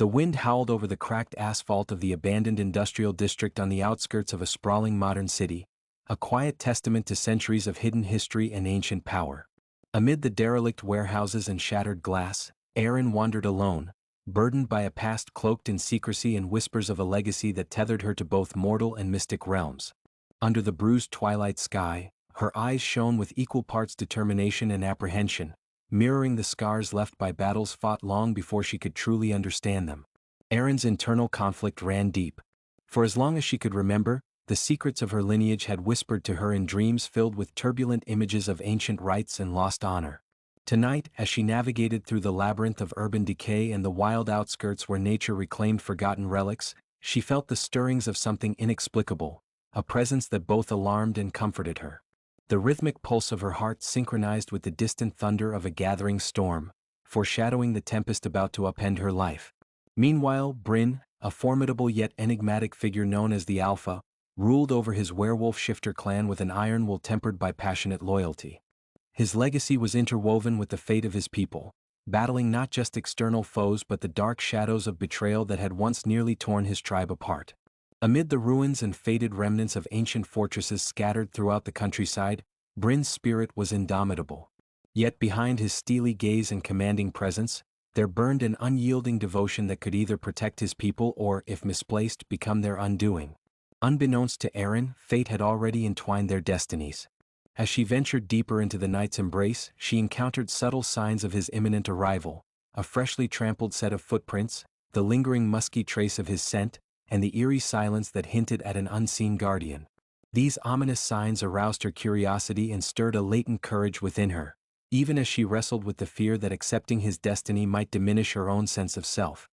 The wind howled over the cracked asphalt of the abandoned industrial district on the outskirts of a sprawling modern city, a quiet testament to centuries of hidden history and ancient power. Amid the derelict warehouses and shattered glass, Erin wandered alone, burdened by a past cloaked in secrecy and whispers of a legacy that tethered her to both mortal and mystic realms. Under the bruised twilight sky, her eyes shone with equal parts determination and apprehension, mirroring the scars left by battles fought long before she could truly understand them. Erin's internal conflict ran deep. For as long as she could remember, the secrets of her lineage had whispered to her in dreams filled with turbulent images of ancient rites and lost honor. Tonight, as she navigated through the labyrinth of urban decay and the wild outskirts where nature reclaimed forgotten relics, she felt the stirrings of something inexplicable, a presence that both alarmed and comforted her. The rhythmic pulse of her heart synchronized with the distant thunder of a gathering storm, foreshadowing the tempest about to upend her life. Meanwhile, Bryn, a formidable yet enigmatic figure known as the Alpha, ruled over his werewolf shifter clan with an iron will tempered by passionate loyalty. His legacy was interwoven with the fate of his people, battling not just external foes but the dark shadows of betrayal that had once nearly torn his tribe apart. Amid the ruins and faded remnants of ancient fortresses scattered throughout the countryside, Bryn's spirit was indomitable. Yet behind his steely gaze and commanding presence, there burned an unyielding devotion that could either protect his people or, if misplaced, become their undoing. Unbeknownst to Erin, fate had already entwined their destinies. As she ventured deeper into the night's embrace, she encountered subtle signs of his imminent arrival, a freshly trampled set of footprints, the lingering musky trace of his scent, and the eerie silence that hinted at an unseen guardian. These ominous signs aroused her curiosity and stirred a latent courage within her, even as she wrestled with the fear that accepting his destiny might diminish her own sense of self.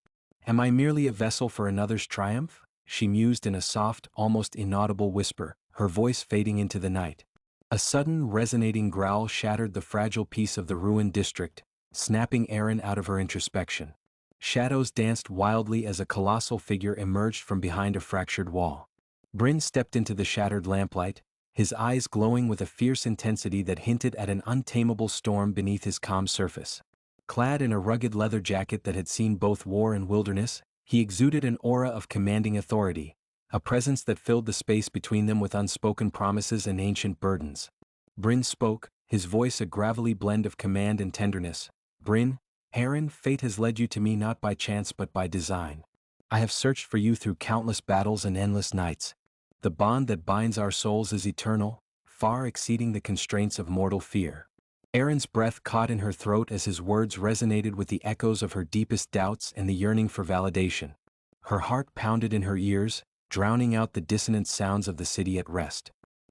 "Am I merely a vessel for another's triumph?" she mused in a soft, almost inaudible whisper, her voice fading into the night. A sudden, resonating growl shattered the fragile peace of the ruined district, snapping Erin out of her introspection. Shadows danced wildly as a colossal figure emerged from behind a fractured wall. Bryn stepped into the shattered lamplight, his eyes glowing with a fierce intensity that hinted at an untamable storm beneath his calm surface. Clad in a rugged leather jacket that had seen both war and wilderness, he exuded an aura of commanding authority, a presence that filled the space between them with unspoken promises and ancient burdens. Bryn spoke, his voice a gravelly blend of command and tenderness. "Bryn, Erin, fate has led you to me not by chance but by design. I have searched for you through countless battles and endless nights. The bond that binds our souls is eternal, far exceeding the constraints of mortal fear." Erin's breath caught in her throat as his words resonated with the echoes of her deepest doubts and the yearning for validation. Her heart pounded in her ears, drowning out the dissonant sounds of the city at rest.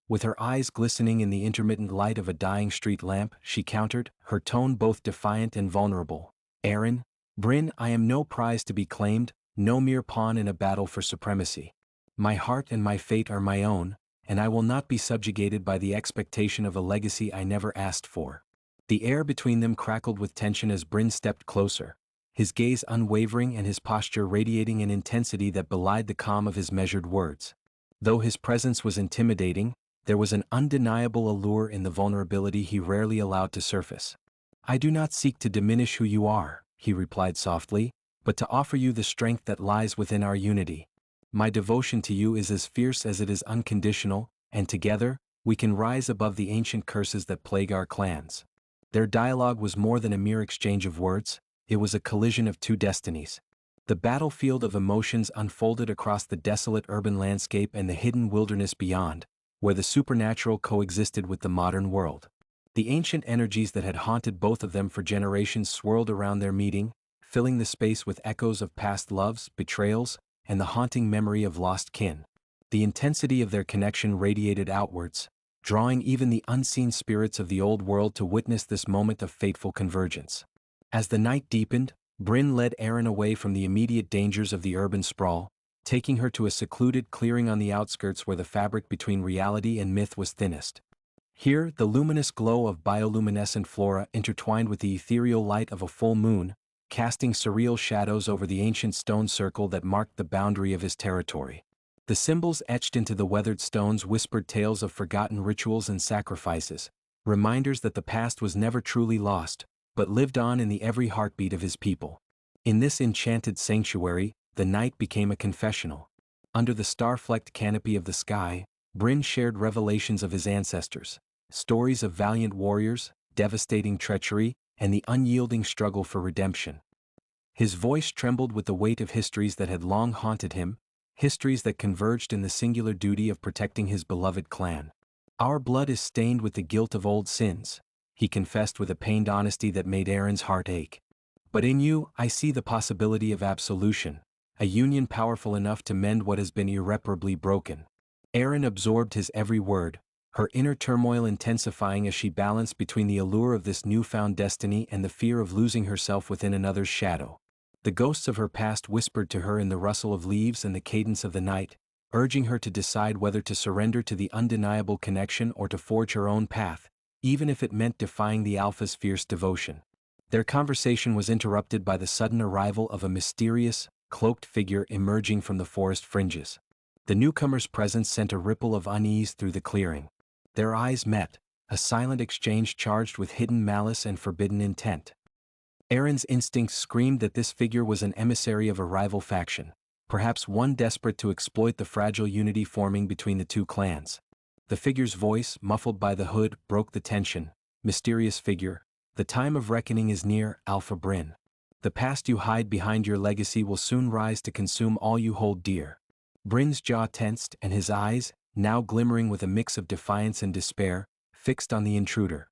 With her eyes glistening in the intermittent light of a dying street lamp, she countered, her tone both defiant and vulnerable. "Erin, Bryn, I am no prize to be claimed, no mere pawn in a battle for supremacy. My heart and my fate are my own, and I will not be subjugated by the expectation of a legacy I never asked for." The air between them crackled with tension as Bryn stepped closer, his gaze unwavering and his posture radiating an intensity that belied the calm of his measured words. Though his presence was intimidating, there was an undeniable allure in the vulnerability he rarely allowed to surface. "I do not seek to diminish who you are," he replied softly, "but to offer you the strength that lies within our unity. My devotion to you is as fierce as it is unconditional, and together, we can rise above the ancient curses that plague our clans." Their dialogue was more than a mere exchange of words, it was a collision of two destinies. The battlefield of emotions unfolded across the desolate urban landscape and the hidden wilderness beyond, where the supernatural coexisted with the modern world. The ancient energies that had haunted both of them for generations swirled around their meeting, filling the space with echoes of past loves, betrayals, and the haunting memory of lost kin. The intensity of their connection radiated outwards, drawing even the unseen spirits of the old world to witness this moment of fateful convergence. As the night deepened, Bryn led Erin away from the immediate dangers of the urban sprawl, taking her to a secluded clearing on the outskirts where the fabric between reality and myth was thinnest. Here, the luminous glow of bioluminescent flora intertwined with the ethereal light of a full moon, casting surreal shadows over the ancient stone circle that marked the boundary of his territory. The symbols etched into the weathered stones whispered tales of forgotten rituals and sacrifices, reminders that the past was never truly lost, but lived on in the every heartbeat of his people. In this enchanted sanctuary, the night became a confessional. Under the star-flecked canopy of the sky, Bryn shared revelations of his ancestors, stories of valiant warriors, devastating treachery, and the unyielding struggle for redemption. His voice trembled with the weight of histories that had long haunted him, histories that converged in the singular duty of protecting his beloved clan. "Our blood is stained with the guilt of old sins," he confessed with a pained honesty that made Aaron's heart ache. "But in you, I see the possibility of absolution, a union powerful enough to mend what has been irreparably broken." Aaron absorbed his every word, her inner turmoil intensifying as she balanced between the allure of this newfound destiny and the fear of losing herself within another's shadow. The ghosts of her past whispered to her in the rustle of leaves and the cadence of the night, urging her to decide whether to surrender to the undeniable connection or to forge her own path, even if it meant defying the Alpha's fierce devotion. Their conversation was interrupted by the sudden arrival of a mysterious, cloaked figure emerging from the forest fringes. The newcomer's presence sent a ripple of unease through the clearing. Their eyes met, a silent exchange charged with hidden malice and forbidden intent. Aaron's instincts screamed that this figure was an emissary of a rival faction, perhaps one desperate to exploit the fragile unity forming between the two clans. The figure's voice, muffled by the hood, broke the tension. "Mysterious figure, the time of reckoning is near, Alpha Bryn. The past you hide behind your legacy will soon rise to consume all you hold dear." Bryn's jaw tensed and his eyes, now glimmering with a mix of defiance and despair, fixed on the intruder.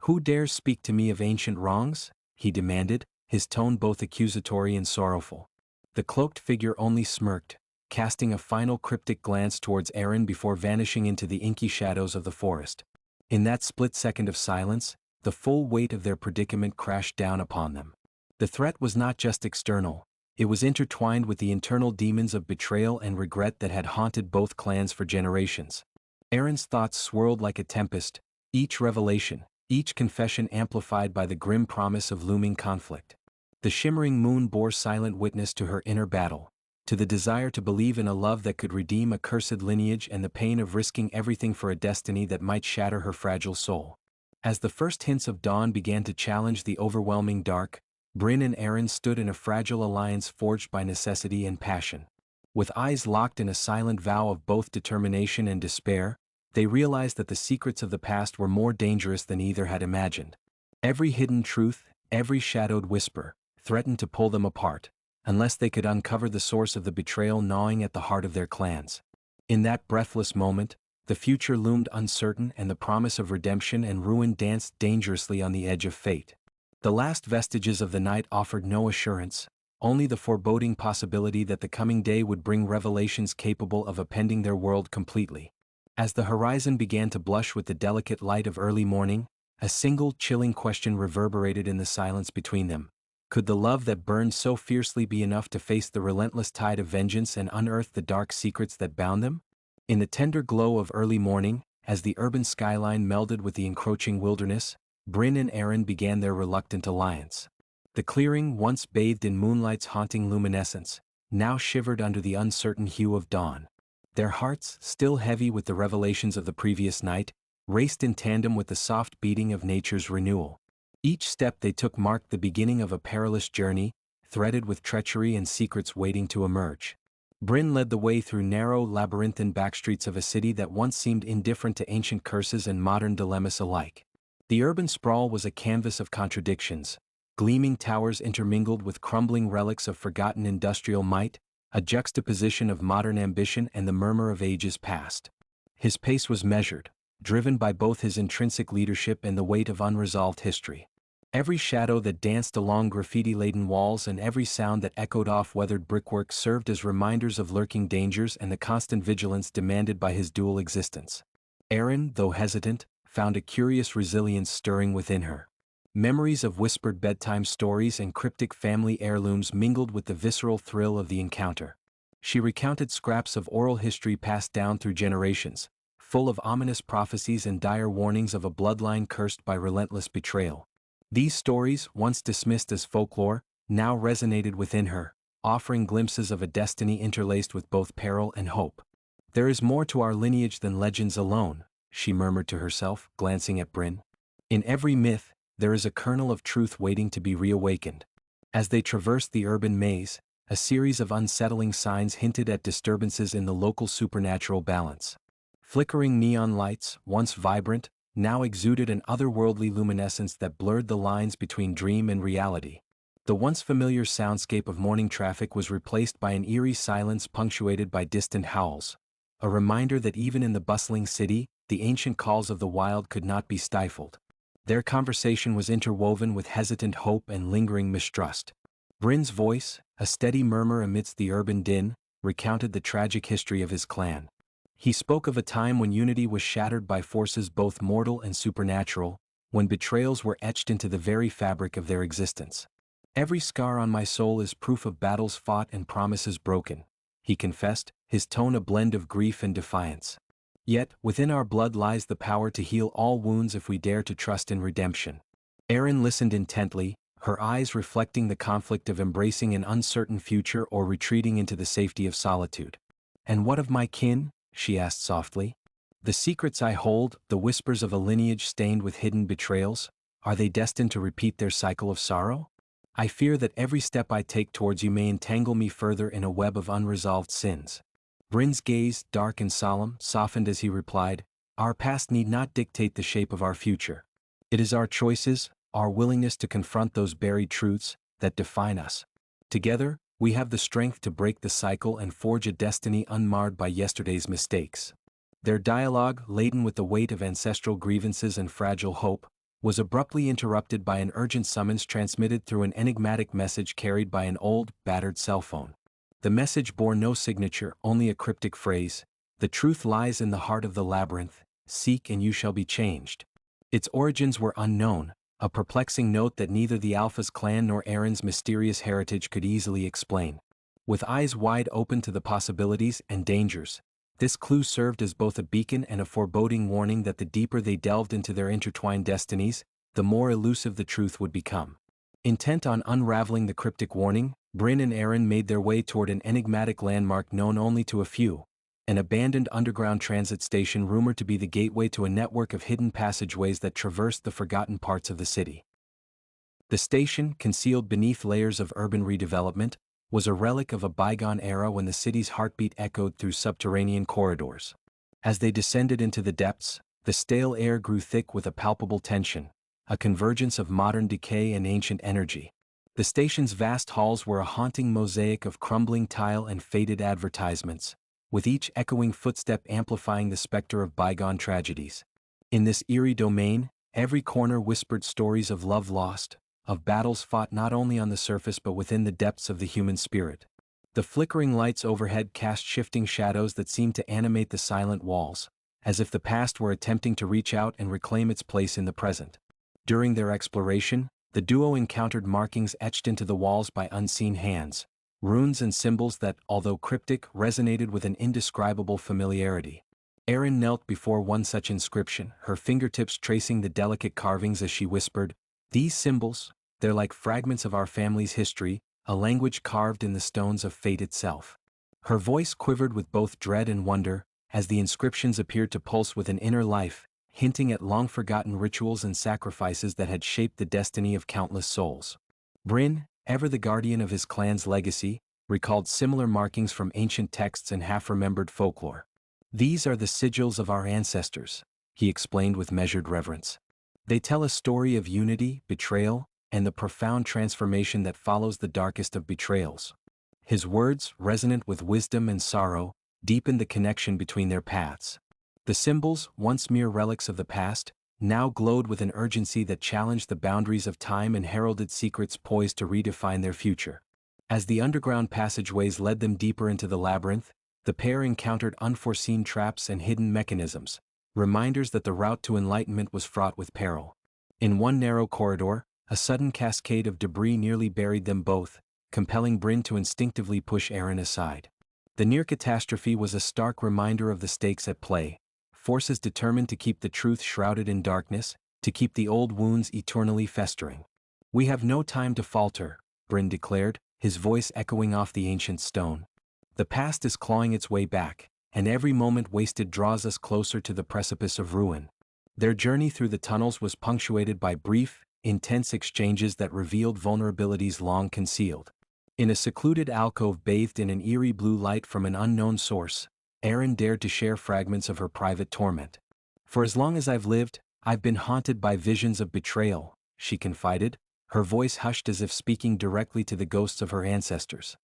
"Who dares speak to me of ancient wrongs?" he demanded, his tone both accusatory and sorrowful. The cloaked figure only smirked, casting a final cryptic glance towards Aaron before vanishing into the inky shadows of the forest. In that split second of silence, the full weight of their predicament crashed down upon them. The threat was not just external, it was intertwined with the internal demons of betrayal and regret that had haunted both clans for generations. Aaron's thoughts swirled like a tempest, each revelation, each confession amplified by the grim promise of looming conflict. The shimmering moon bore silent witness to her inner battle, to the desire to believe in a love that could redeem a cursed lineage and the pain of risking everything for a destiny that might shatter her fragile soul. As the first hints of dawn began to challenge the overwhelming dark, Bryn and Aaron stood in a fragile alliance forged by necessity and passion. With eyes locked in a silent vow of both determination and despair, they realized that the secrets of the past were more dangerous than either had imagined. Every hidden truth, every shadowed whisper, threatened to pull them apart, unless they could uncover the source of the betrayal gnawing at the heart of their clans. In that breathless moment, the future loomed uncertain and the promise of redemption and ruin danced dangerously on the edge of fate. The last vestiges of the night offered no assurance, only the foreboding possibility that the coming day would bring revelations capable of upending their world completely. As the horizon began to blush with the delicate light of early morning, a single chilling question reverberated in the silence between them. Could the love that burned so fiercely be enough to face the relentless tide of vengeance and unearth the dark secrets that bound them? In the tender glow of early morning, as the urban skyline melded with the encroaching wilderness, Bryn and Aaron began their reluctant alliance. The clearing, once bathed in moonlight's haunting luminescence, now shivered under the uncertain hue of dawn. Their hearts, still heavy with the revelations of the previous night, raced in tandem with the soft beating of nature's renewal. Each step they took marked the beginning of a perilous journey, threaded with treachery and secrets waiting to emerge. Bryn led the way through narrow, labyrinthine backstreets of a city that once seemed indifferent to ancient curses and modern dilemmas alike. The urban sprawl was a canvas of contradictions, gleaming towers intermingled with crumbling relics of forgotten industrial might, a juxtaposition of modern ambition and the murmur of ages past. His pace was measured, driven by both his intrinsic leadership and the weight of unresolved history. Every shadow that danced along graffiti-laden walls and every sound that echoed off weathered brickwork served as reminders of lurking dangers and the constant vigilance demanded by his dual existence. Aaron, though hesitant, found a curious resilience stirring within her. Memories of whispered bedtime stories and cryptic family heirlooms mingled with the visceral thrill of the encounter. She recounted scraps of oral history passed down through generations, full of ominous prophecies and dire warnings of a bloodline cursed by relentless betrayal. These stories, once dismissed as folklore, now resonated within her, offering glimpses of a destiny interlaced with both peril and hope. "There is more to our lineage than legends alone," she murmured to herself, glancing at Bryn. "In every myth, there is a kernel of truth waiting to be reawakened." As they traversed the urban maze, a series of unsettling signs hinted at disturbances in the local supernatural balance. Flickering neon lights, once vibrant, now exuded an otherworldly luminescence that blurred the lines between dream and reality. The once familiar soundscape of morning traffic was replaced by an eerie silence punctuated by distant howls, a reminder that even in the bustling city, the ancient calls of the wild could not be stifled. Their conversation was interwoven with hesitant hope and lingering mistrust. Bryn's voice, a steady murmur amidst the urban din, recounted the tragic history of his clan. He spoke of a time when unity was shattered by forces both mortal and supernatural, when betrayals were etched into the very fabric of their existence. "Every scar on my soul is proof of battles fought and promises broken," he confessed, his tone a blend of grief and defiance. "Yet, within our blood lies the power to heal all wounds if we dare to trust in redemption." Erin listened intently, her eyes reflecting the conflict of embracing an uncertain future or retreating into the safety of solitude. "And what of my kin?" she asked softly. "The secrets I hold, the whispers of a lineage stained with hidden betrayals, are they destined to repeat their cycle of sorrow? I fear that every step I take towards you may entangle me further in a web of unresolved sins." Bryn's gaze, dark and solemn, softened as he replied, "Our past need not dictate the shape of our future. It is our choices, our willingness to confront those buried truths, that define us. Together, we have the strength to break the cycle and forge a destiny unmarred by yesterday's mistakes." Their dialogue, laden with the weight of ancestral grievances and fragile hope, was abruptly interrupted by an urgent summons transmitted through an enigmatic message carried by an old, battered cell phone. The message bore no signature, only a cryptic phrase: "The truth lies in the heart of the labyrinth, seek and you shall be changed." Its origins were unknown, a perplexing note that neither the Alpha's clan nor Erin's mysterious heritage could easily explain. With eyes wide open to the possibilities and dangers, this clue served as both a beacon and a foreboding warning that the deeper they delved into their intertwined destinies, the more elusive the truth would become. Intent on unraveling the cryptic warning, Bryn and Erin made their way toward an enigmatic landmark known only to a few, an abandoned underground transit station rumored to be the gateway to a network of hidden passageways that traversed the forgotten parts of the city. The station, concealed beneath layers of urban redevelopment, was a relic of a bygone era when the city's heartbeat echoed through subterranean corridors. As they descended into the depths, the stale air grew thick with a palpable tension, a convergence of modern decay and ancient energy. The station's vast halls were a haunting mosaic of crumbling tile and faded advertisements, with each echoing footstep amplifying the specter of bygone tragedies. In this eerie domain, every corner whispered stories of love lost, of battles fought not only on the surface but within the depths of the human spirit. The flickering lights overhead cast shifting shadows that seemed to animate the silent walls, as if the past were attempting to reach out and reclaim its place in the present. During their exploration, the duo encountered markings etched into the walls by unseen hands, runes and symbols that, although cryptic, resonated with an indescribable familiarity. Erin knelt before one such inscription, her fingertips tracing the delicate carvings as she whispered, "These symbols, they're like fragments of our family's history, a language carved in the stones of fate itself." Her voice quivered with both dread and wonder, as the inscriptions appeared to pulse with an inner life, hinting at long-forgotten rituals and sacrifices that had shaped the destiny of countless souls. Bryn, ever the guardian of his clan's legacy, recalled similar markings from ancient texts and half-remembered folklore. "These are the sigils of our ancestors," he explained with measured reverence. "They tell a story of unity, betrayal, and the profound transformation that follows the darkest of betrayals." His words, resonant with wisdom and sorrow, deepened the connection between their paths. The symbols, once mere relics of the past, now glowed with an urgency that challenged the boundaries of time and heralded secrets poised to redefine their future. As the underground passageways led them deeper into the labyrinth, the pair encountered unforeseen traps and hidden mechanisms, reminders that the route to enlightenment was fraught with peril. In one narrow corridor, a sudden cascade of debris nearly buried them both, compelling Bryn to instinctively push Erin aside. The near catastrophe was a stark reminder of the stakes at play, forces determined to keep the truth shrouded in darkness, to keep the old wounds eternally festering. "We have no time to falter," Bryn declared, his voice echoing off the ancient stone. "The past is clawing its way back, and every moment wasted draws us closer to the precipice of ruin." Their journey through the tunnels was punctuated by brief, intense exchanges that revealed vulnerabilities long concealed. In a secluded alcove bathed in an eerie blue light from an unknown source, Erin dared to share fragments of her private torment. "For as long as I've lived, I've been haunted by visions of betrayal," she confided, her voice hushed as if speaking directly to the ghosts of her ancestors.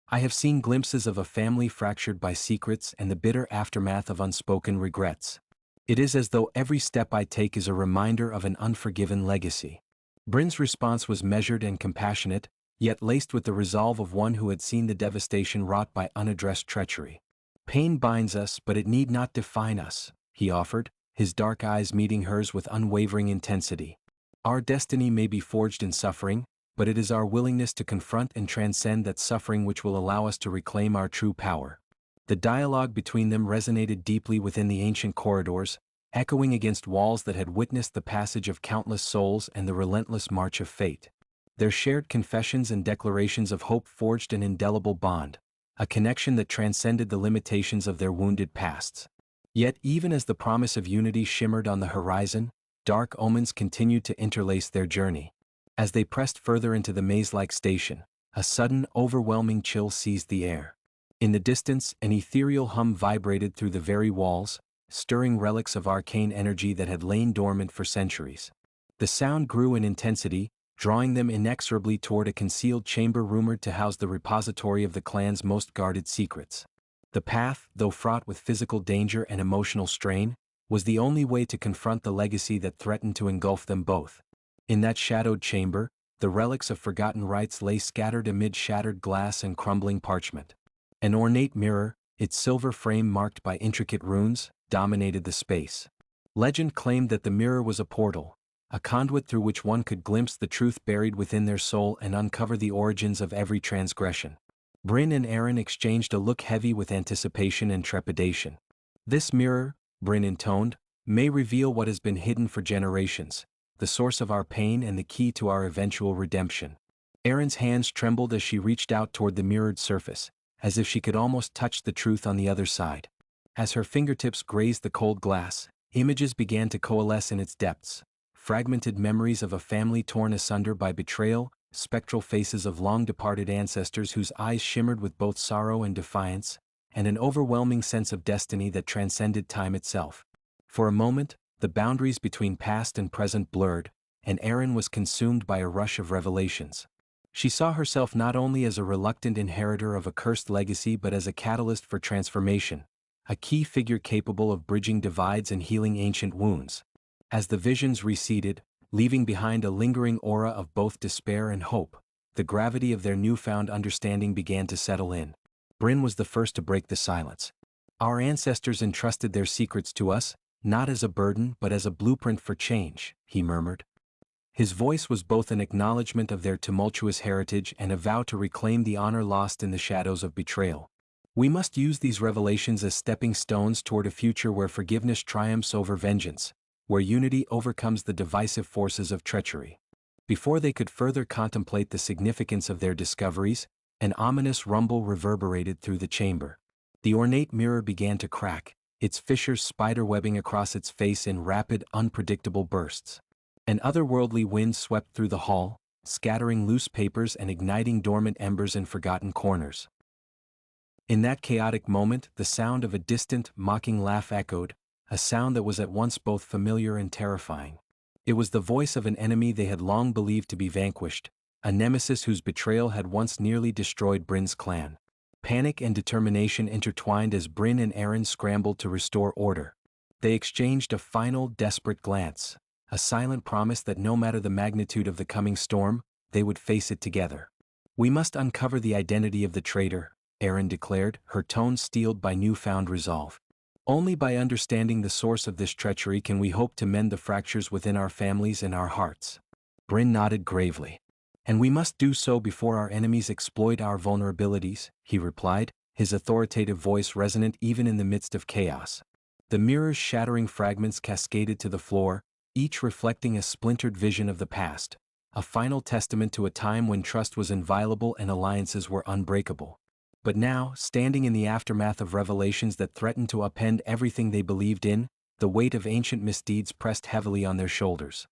"I have seen glimpses of a family fractured by secrets and the bitter aftermath of unspoken regrets. It is as though every step I take is a reminder of an unforgiven legacy." Bryn's response was measured and compassionate, yet laced with the resolve of one who had seen the devastation wrought by unaddressed treachery. "Pain binds us, but it need not define us," he offered, his dark eyes meeting hers with unwavering intensity. "Our destiny may be forged in suffering, but it is our willingness to confront and transcend that suffering which will allow us to reclaim our true power." The dialogue between them resonated deeply within the ancient corridors, echoing against walls that had witnessed the passage of countless souls and the relentless march of fate. Their shared confessions and declarations of hope forged an indelible bond, a connection that transcended the limitations of their wounded pasts. Yet even as the promise of unity shimmered on the horizon, dark omens continued to interlace their journey. As they pressed further into the maze-like station, a sudden, overwhelming chill seized the air. In the distance, an ethereal hum vibrated through the very walls, stirring relics of arcane energy that had lain dormant for centuries. The sound grew in intensity, drawing them inexorably toward a concealed chamber rumored to house the repository of the clan's most guarded secrets. The path, though fraught with physical danger and emotional strain, was the only way to confront the legacy that threatened to engulf them both. In that shadowed chamber, the relics of forgotten rites lay scattered amid shattered glass and crumbling parchment. An ornate mirror, its silver frame marked by intricate runes, dominated the space. Legend claimed that the mirror was a portal, a conduit through which one could glimpse the truth buried within their soul and uncover the origins of every transgression. Bryn and Erin exchanged a look heavy with anticipation and trepidation. "This mirror," Bryn intoned, "may reveal what has been hidden for generations, the source of our pain and the key to our eventual redemption." Erin's hands trembled as she reached out toward the mirrored surface, as if she could almost touch the truth on the other side. As her fingertips grazed the cold glass, images began to coalesce in its depths, fragmented memories of a family torn asunder by betrayal, spectral faces of long-departed ancestors whose eyes shimmered with both sorrow and defiance, and an overwhelming sense of destiny that transcended time itself. For a moment, the boundaries between past and present blurred, and Erin was consumed by a rush of revelations. She saw herself not only as a reluctant inheritor of a cursed legacy but as a catalyst for transformation, a key figure capable of bridging divides and healing ancient wounds. As the visions receded, leaving behind a lingering aura of both despair and hope, the gravity of their newfound understanding began to settle in. Bryn was the first to break the silence. "Our ancestors entrusted their secrets to us, not as a burden but as a blueprint for change," he murmured. His voice was both an acknowledgement of their tumultuous heritage and a vow to reclaim the honor lost in the shadows of betrayal. "We must use these revelations as stepping stones toward a future where forgiveness triumphs over vengeance, where unity overcomes the divisive forces of treachery." Before they could further contemplate the significance of their discoveries, an ominous rumble reverberated through the chamber. The ornate mirror began to crack, its fissures spiderwebbing across its face in rapid, unpredictable bursts. An otherworldly wind swept through the hall, scattering loose papers and igniting dormant embers in forgotten corners. In that chaotic moment, the sound of a distant, mocking laugh echoed, a sound that was at once both familiar and terrifying. It was the voice of an enemy they had long believed to be vanquished, a nemesis whose betrayal had once nearly destroyed Bryn's clan. Panic and determination intertwined as Bryn and Erin scrambled to restore order. They exchanged a final, desperate glance, a silent promise that no matter the magnitude of the coming storm, they would face it together. "We must uncover the identity of the traitor," Erin declared, her tone steeled by newfound resolve. "Only by understanding the source of this treachery can we hope to mend the fractures within our families and our hearts." Bryn nodded gravely. "And we must do so before our enemies exploit our vulnerabilities," he replied, his authoritative voice resonant even in the midst of chaos. The mirror's shattering fragments cascaded to the floor, each reflecting a splintered vision of the past, a final testament to a time when trust was inviolable and alliances were unbreakable. But now, standing in the aftermath of revelations that threatened to upend everything they believed in, the weight of ancient misdeeds pressed heavily on their shoulders.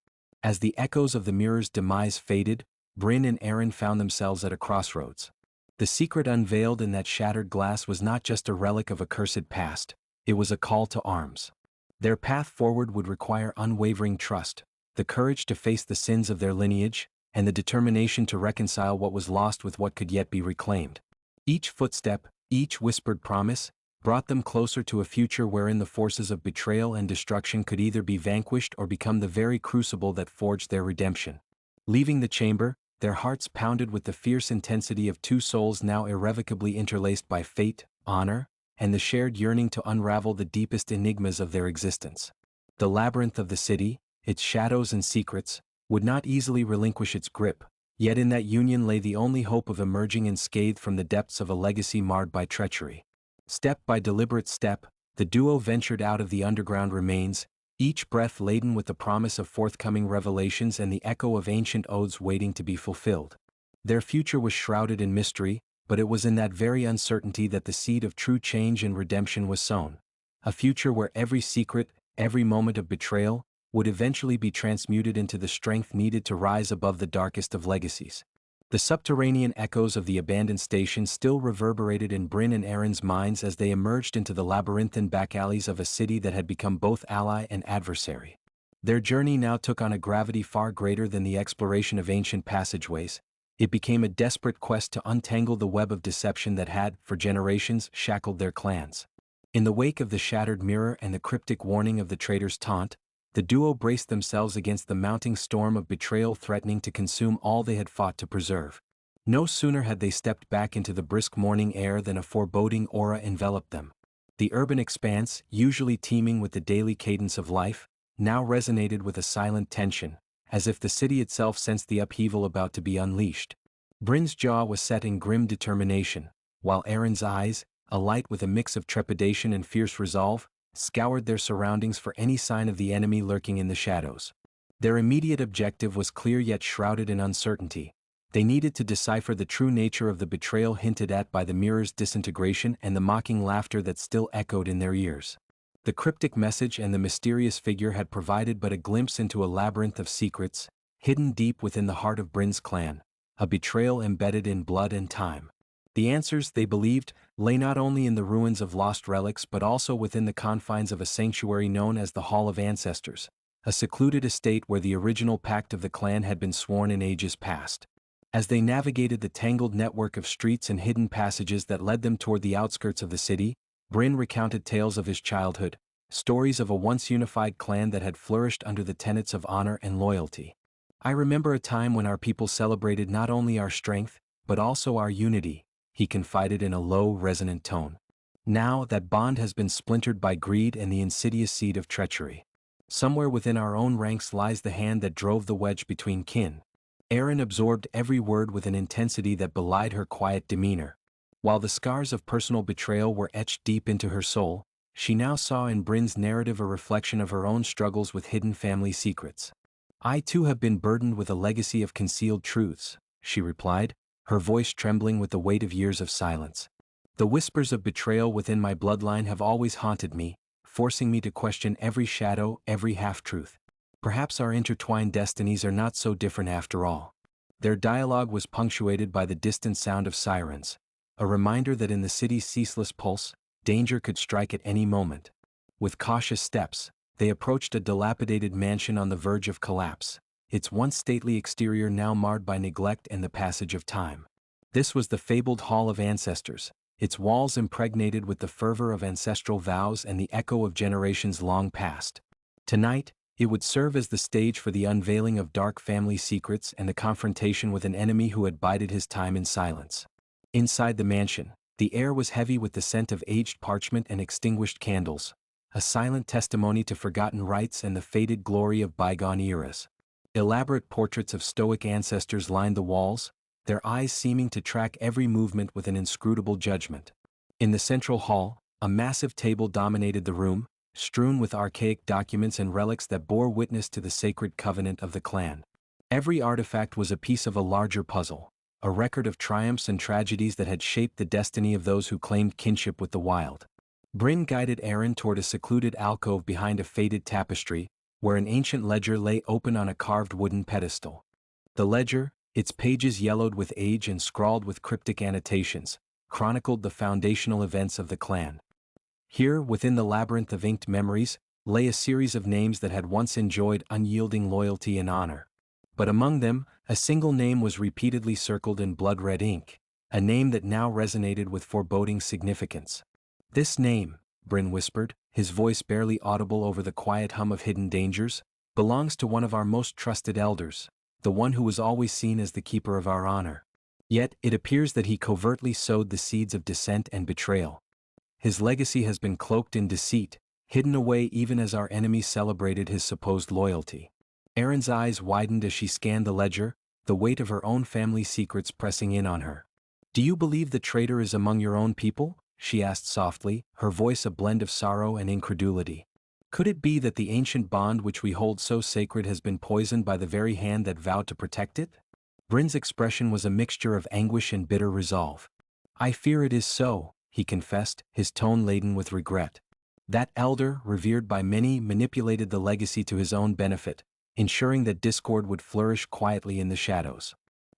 As the echoes of the mirror's demise faded, Bryn and Aaron found themselves at a crossroads. The secret unveiled in that shattered glass was not just a relic of a cursed past, it was a call to arms. Their path forward would require unwavering trust, the courage to face the sins of their lineage, and the determination to reconcile what was lost with what could yet be reclaimed. Each footstep, each whispered promise, brought them closer to a future wherein the forces of betrayal and destruction could either be vanquished or become the very crucible that forged their redemption. Leaving the chamber, their hearts pounded with the fierce intensity of two souls now irrevocably interlaced by fate, honor, and the shared yearning to unravel the deepest enigmas of their existence. The labyrinth of the city, its shadows and secrets, would not easily relinquish its grip, yet in that union lay the only hope of emerging unscathed from the depths of a legacy marred by treachery. Step by deliberate step, the duo ventured out of the underground remains, each breath laden with the promise of forthcoming revelations and the echo of ancient oaths waiting to be fulfilled. Their future was shrouded in mystery, but it was in that very uncertainty that the seed of true change and redemption was sown. A future where every secret, every moment of betrayal, would eventually be transmuted into the strength needed to rise above the darkest of legacies. The subterranean echoes of the abandoned station still reverberated in Bryn and Aaron's minds as they emerged into the labyrinthine back alleys of a city that had become both ally and adversary. Their journey now took on a gravity far greater than the exploration of ancient passageways. It became a desperate quest to untangle the web of deception that had, for generations, shackled their clans. In the wake of the shattered mirror and the cryptic warning of the traitor's taunt, the duo braced themselves against the mounting storm of betrayal threatening to consume all they had fought to preserve. No sooner had they stepped back into the brisk morning air than a foreboding aura enveloped them. The urban expanse, usually teeming with the daily cadence of life, now resonated with a silent tension, as if the city itself sensed the upheaval about to be unleashed. Bryn's jaw was set in grim determination, while Aaron's eyes, alight with a mix of trepidation and fierce resolve, scoured their surroundings for any sign of the enemy lurking in the shadows. Their immediate objective was clear yet shrouded in uncertainty. They needed to decipher the true nature of the betrayal hinted at by the mirror's disintegration and the mocking laughter that still echoed in their ears. The cryptic message and the mysterious figure had provided but a glimpse into a labyrinth of secrets, hidden deep within the heart of Bryn's clan, a betrayal embedded in blood and time. The answers, they believed, lay not only in the ruins of lost relics but also within the confines of a sanctuary known as the Hall of Ancestors, a secluded estate where the original pact of the clan had been sworn in ages past. As they navigated the tangled network of streets and hidden passages that led them toward the outskirts of the city, Bryn recounted tales of his childhood, stories of a once unified clan that had flourished under the tenets of honor and loyalty. "I remember a time when our people celebrated not only our strength, but also our unity," he confided in a low, resonant tone. "Now, that bond has been splintered by greed and the insidious seed of treachery. Somewhere within our own ranks lies the hand that drove the wedge between kin." Aaron absorbed every word with an intensity that belied her quiet demeanor. While the scars of personal betrayal were etched deep into her soul, she now saw in Bryn's narrative a reflection of her own struggles with hidden family secrets. "I too have been burdened with a legacy of concealed truths," she replied, her voice trembling with the weight of years of silence. "The whispers of betrayal within my bloodline have always haunted me, forcing me to question every shadow, every half-truth. Perhaps our intertwined destinies are not so different after all." Their dialogue was punctuated by the distant sound of sirens, a reminder that in the city's ceaseless pulse, danger could strike at any moment. With cautious steps, they approached a dilapidated mansion on the verge of collapse, its once stately exterior now marred by neglect and the passage of time. This was the fabled Hall of Ancestors, its walls impregnated with the fervor of ancestral vows and the echo of generations long past. Tonight, it would serve as the stage for the unveiling of dark family secrets and the confrontation with an enemy who had bided his time in silence. Inside the mansion, the air was heavy with the scent of aged parchment and extinguished candles, a silent testimony to forgotten rites and the faded glory of bygone eras. Elaborate portraits of stoic ancestors lined the walls, their eyes seeming to track every movement with an inscrutable judgment. In the central hall, a massive table dominated the room, strewn with archaic documents and relics that bore witness to the sacred covenant of the clan. Every artifact was a piece of a larger puzzle, a record of triumphs and tragedies that had shaped the destiny of those who claimed kinship with the wild. Bryn guided Aaron toward a secluded alcove behind a faded tapestry, where an ancient ledger lay open on a carved wooden pedestal. The ledger, its pages yellowed with age and scrawled with cryptic annotations, chronicled the foundational events of the clan. Here, within the labyrinth of inked memories, lay a series of names that had once enjoyed unyielding loyalty and honor. But among them, a single name was repeatedly circled in blood-red ink, a name that now resonated with foreboding significance. "This name," Bryn whispered, his voice barely audible over the quiet hum of hidden dangers, "belongs to one of our most trusted elders, the one who was always seen as the keeper of our honor. Yet, it appears that he covertly sowed the seeds of dissent and betrayal. His legacy has been cloaked in deceit, hidden away even as our enemies celebrated his supposed loyalty." Erin's eyes widened as she scanned the ledger, the weight of her own family's secrets pressing in on her. "Do you believe the traitor is among your own people?" she asked softly, her voice a blend of sorrow and incredulity. "Could it be that the ancient bond which we hold so sacred has been poisoned by the very hand that vowed to protect it?" Bryn's expression was a mixture of anguish and bitter resolve. "I fear it is so," he confessed, his tone laden with regret. "That elder, revered by many, manipulated the legacy to his own benefit, ensuring that discord would flourish quietly in the shadows.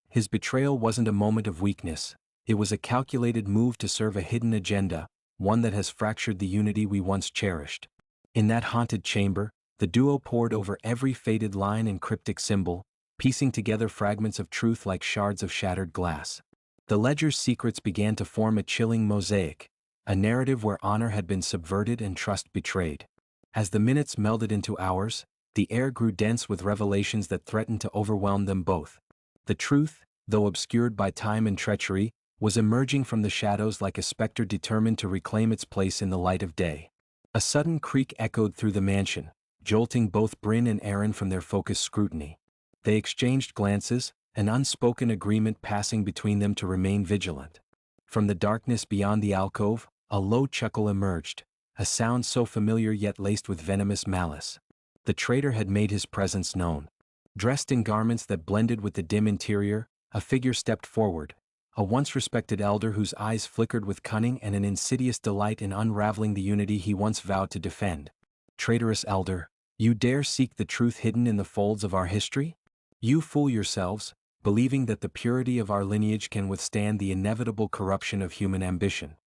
His betrayal wasn't a moment of weakness, it was a calculated move to serve a hidden agenda, one that has fractured the unity we once cherished." In that haunted chamber, the duo pored over every faded line and cryptic symbol, piecing together fragments of truth like shards of shattered glass. The ledger's secrets began to form a chilling mosaic, a narrative where honor had been subverted and trust betrayed. As the minutes melded into hours, the air grew dense with revelations that threatened to overwhelm them both. The truth, though obscured by time and treachery, was emerging from the shadows like a specter determined to reclaim its place in the light of day. A sudden creak echoed through the mansion, jolting both Bryn and Erin from their focused scrutiny. They exchanged glances, an unspoken agreement passing between them to remain vigilant. From the darkness beyond the alcove, a low chuckle emerged, a sound so familiar yet laced with venomous malice. The traitor had made his presence known. Dressed in garments that blended with the dim interior, a figure stepped forward, a once-respected elder whose eyes flickered with cunning and an insidious delight in unraveling the unity he once vowed to defend. "Traitorous elder, you dare seek the truth hidden in the folds of our history? You fool yourselves, believing that the purity of our lineage can withstand the inevitable corruption of human ambition."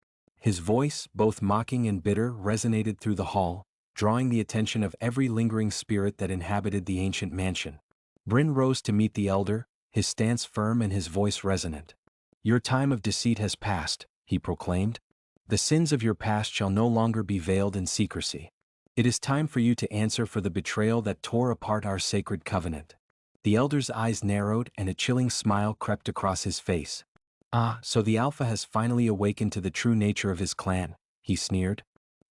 His voice, both mocking and bitter, resonated through the hall, drawing the attention of every lingering spirit that inhabited the ancient mansion. Bryn rose to meet the elder, his stance firm and his voice resonant. "Your time of deceit has passed," he proclaimed. "The sins of your past shall no longer be veiled in secrecy. It is time for you to answer for the betrayal that tore apart our sacred covenant." The elder's eyes narrowed and a chilling smile crept across his face. "Ah, so the Alpha has finally awakened to the true nature of his clan," he sneered.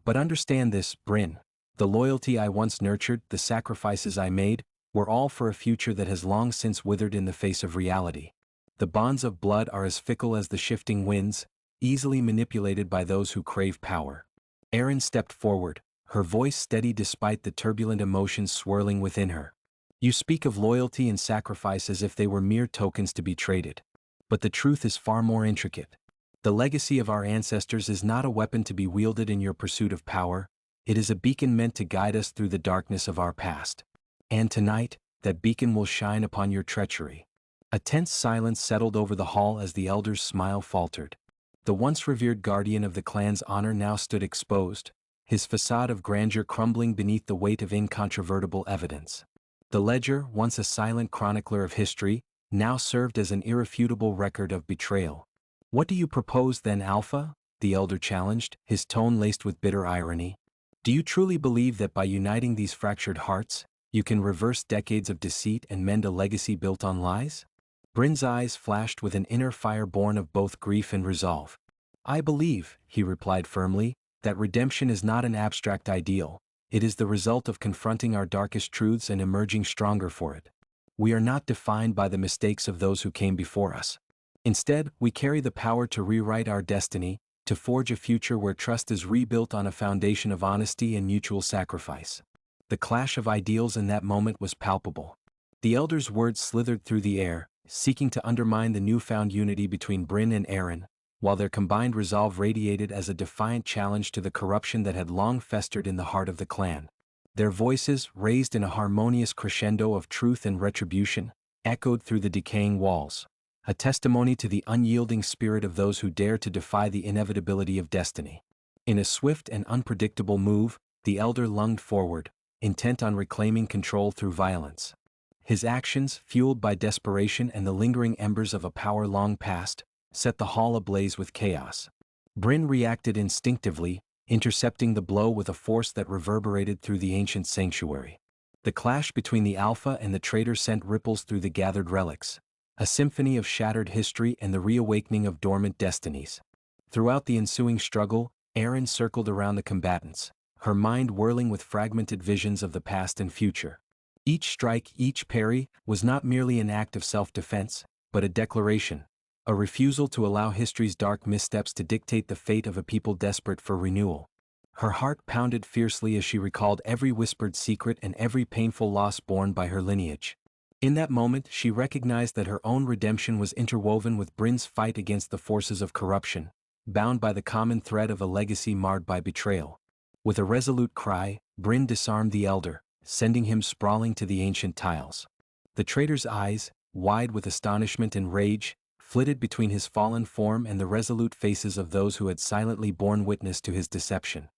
"But understand this, Bryn. The loyalty I once nurtured, the sacrifices I made, were all for a future that has long since withered in the face of reality. The bonds of blood are as fickle as the shifting winds, easily manipulated by those who crave power." Erin stepped forward, her voice steady despite the turbulent emotions swirling within her. "You speak of loyalty and sacrifice as if they were mere tokens to be traded. But the truth is far more intricate. The legacy of our ancestors is not a weapon to be wielded in your pursuit of power, it is a beacon meant to guide us through the darkness of our past. And tonight, that beacon will shine upon your treachery." A tense silence settled over the hall as the elder's smile faltered. The once revered guardian of the clan's honor now stood exposed, his facade of grandeur crumbling beneath the weight of incontrovertible evidence. The ledger, once a silent chronicler of history, now served as an irrefutable record of betrayal. "What do you propose then, Alpha?" the elder challenged, his tone laced with bitter irony. "Do you truly believe that by uniting these fractured hearts, you can reverse decades of deceit and mend a legacy built on lies?" Bryn's eyes flashed with an inner fire born of both grief and resolve. "I believe," he replied firmly, "that redemption is not an abstract ideal, it is the result of confronting our darkest truths and emerging stronger for it. We are not defined by the mistakes of those who came before us. Instead, we carry the power to rewrite our destiny, to forge a future where trust is rebuilt on a foundation of honesty and mutual sacrifice." The clash of ideals in that moment was palpable. The elder's words slithered through the air, seeking to undermine the newfound unity between Bryn and Erin, while their combined resolve radiated as a defiant challenge to the corruption that had long festered in the heart of the clan. Their voices, raised in a harmonious crescendo of truth and retribution, echoed through the decaying walls, a testimony to the unyielding spirit of those who dare to defy the inevitability of destiny. In a swift and unpredictable move, the elder lunged forward, intent on reclaiming control through violence. His actions, fueled by desperation and the lingering embers of a power long past, set the hall ablaze with chaos. Bryn reacted instinctively, intercepting the blow with a force that reverberated through the ancient sanctuary. The clash between the Alpha and the traitor sent ripples through the gathered relics, a symphony of shattered history and the reawakening of dormant destinies. Throughout the ensuing struggle, Erin circled around the combatants, her mind whirling with fragmented visions of the past and future. Each strike, each parry, was not merely an act of self-defense, but a declaration, a refusal to allow history's dark missteps to dictate the fate of a people desperate for renewal. Her heart pounded fiercely as she recalled every whispered secret and every painful loss borne by her lineage. In that moment, she recognized that her own redemption was interwoven with Bryn's fight against the forces of corruption, bound by the common thread of a legacy marred by betrayal. With a resolute cry, Bryn disarmed the elder, sending him sprawling to the ancient tiles. The traitor's eyes, wide with astonishment and rage, flitted between his fallen form and the resolute faces of those who had silently borne witness to his deception.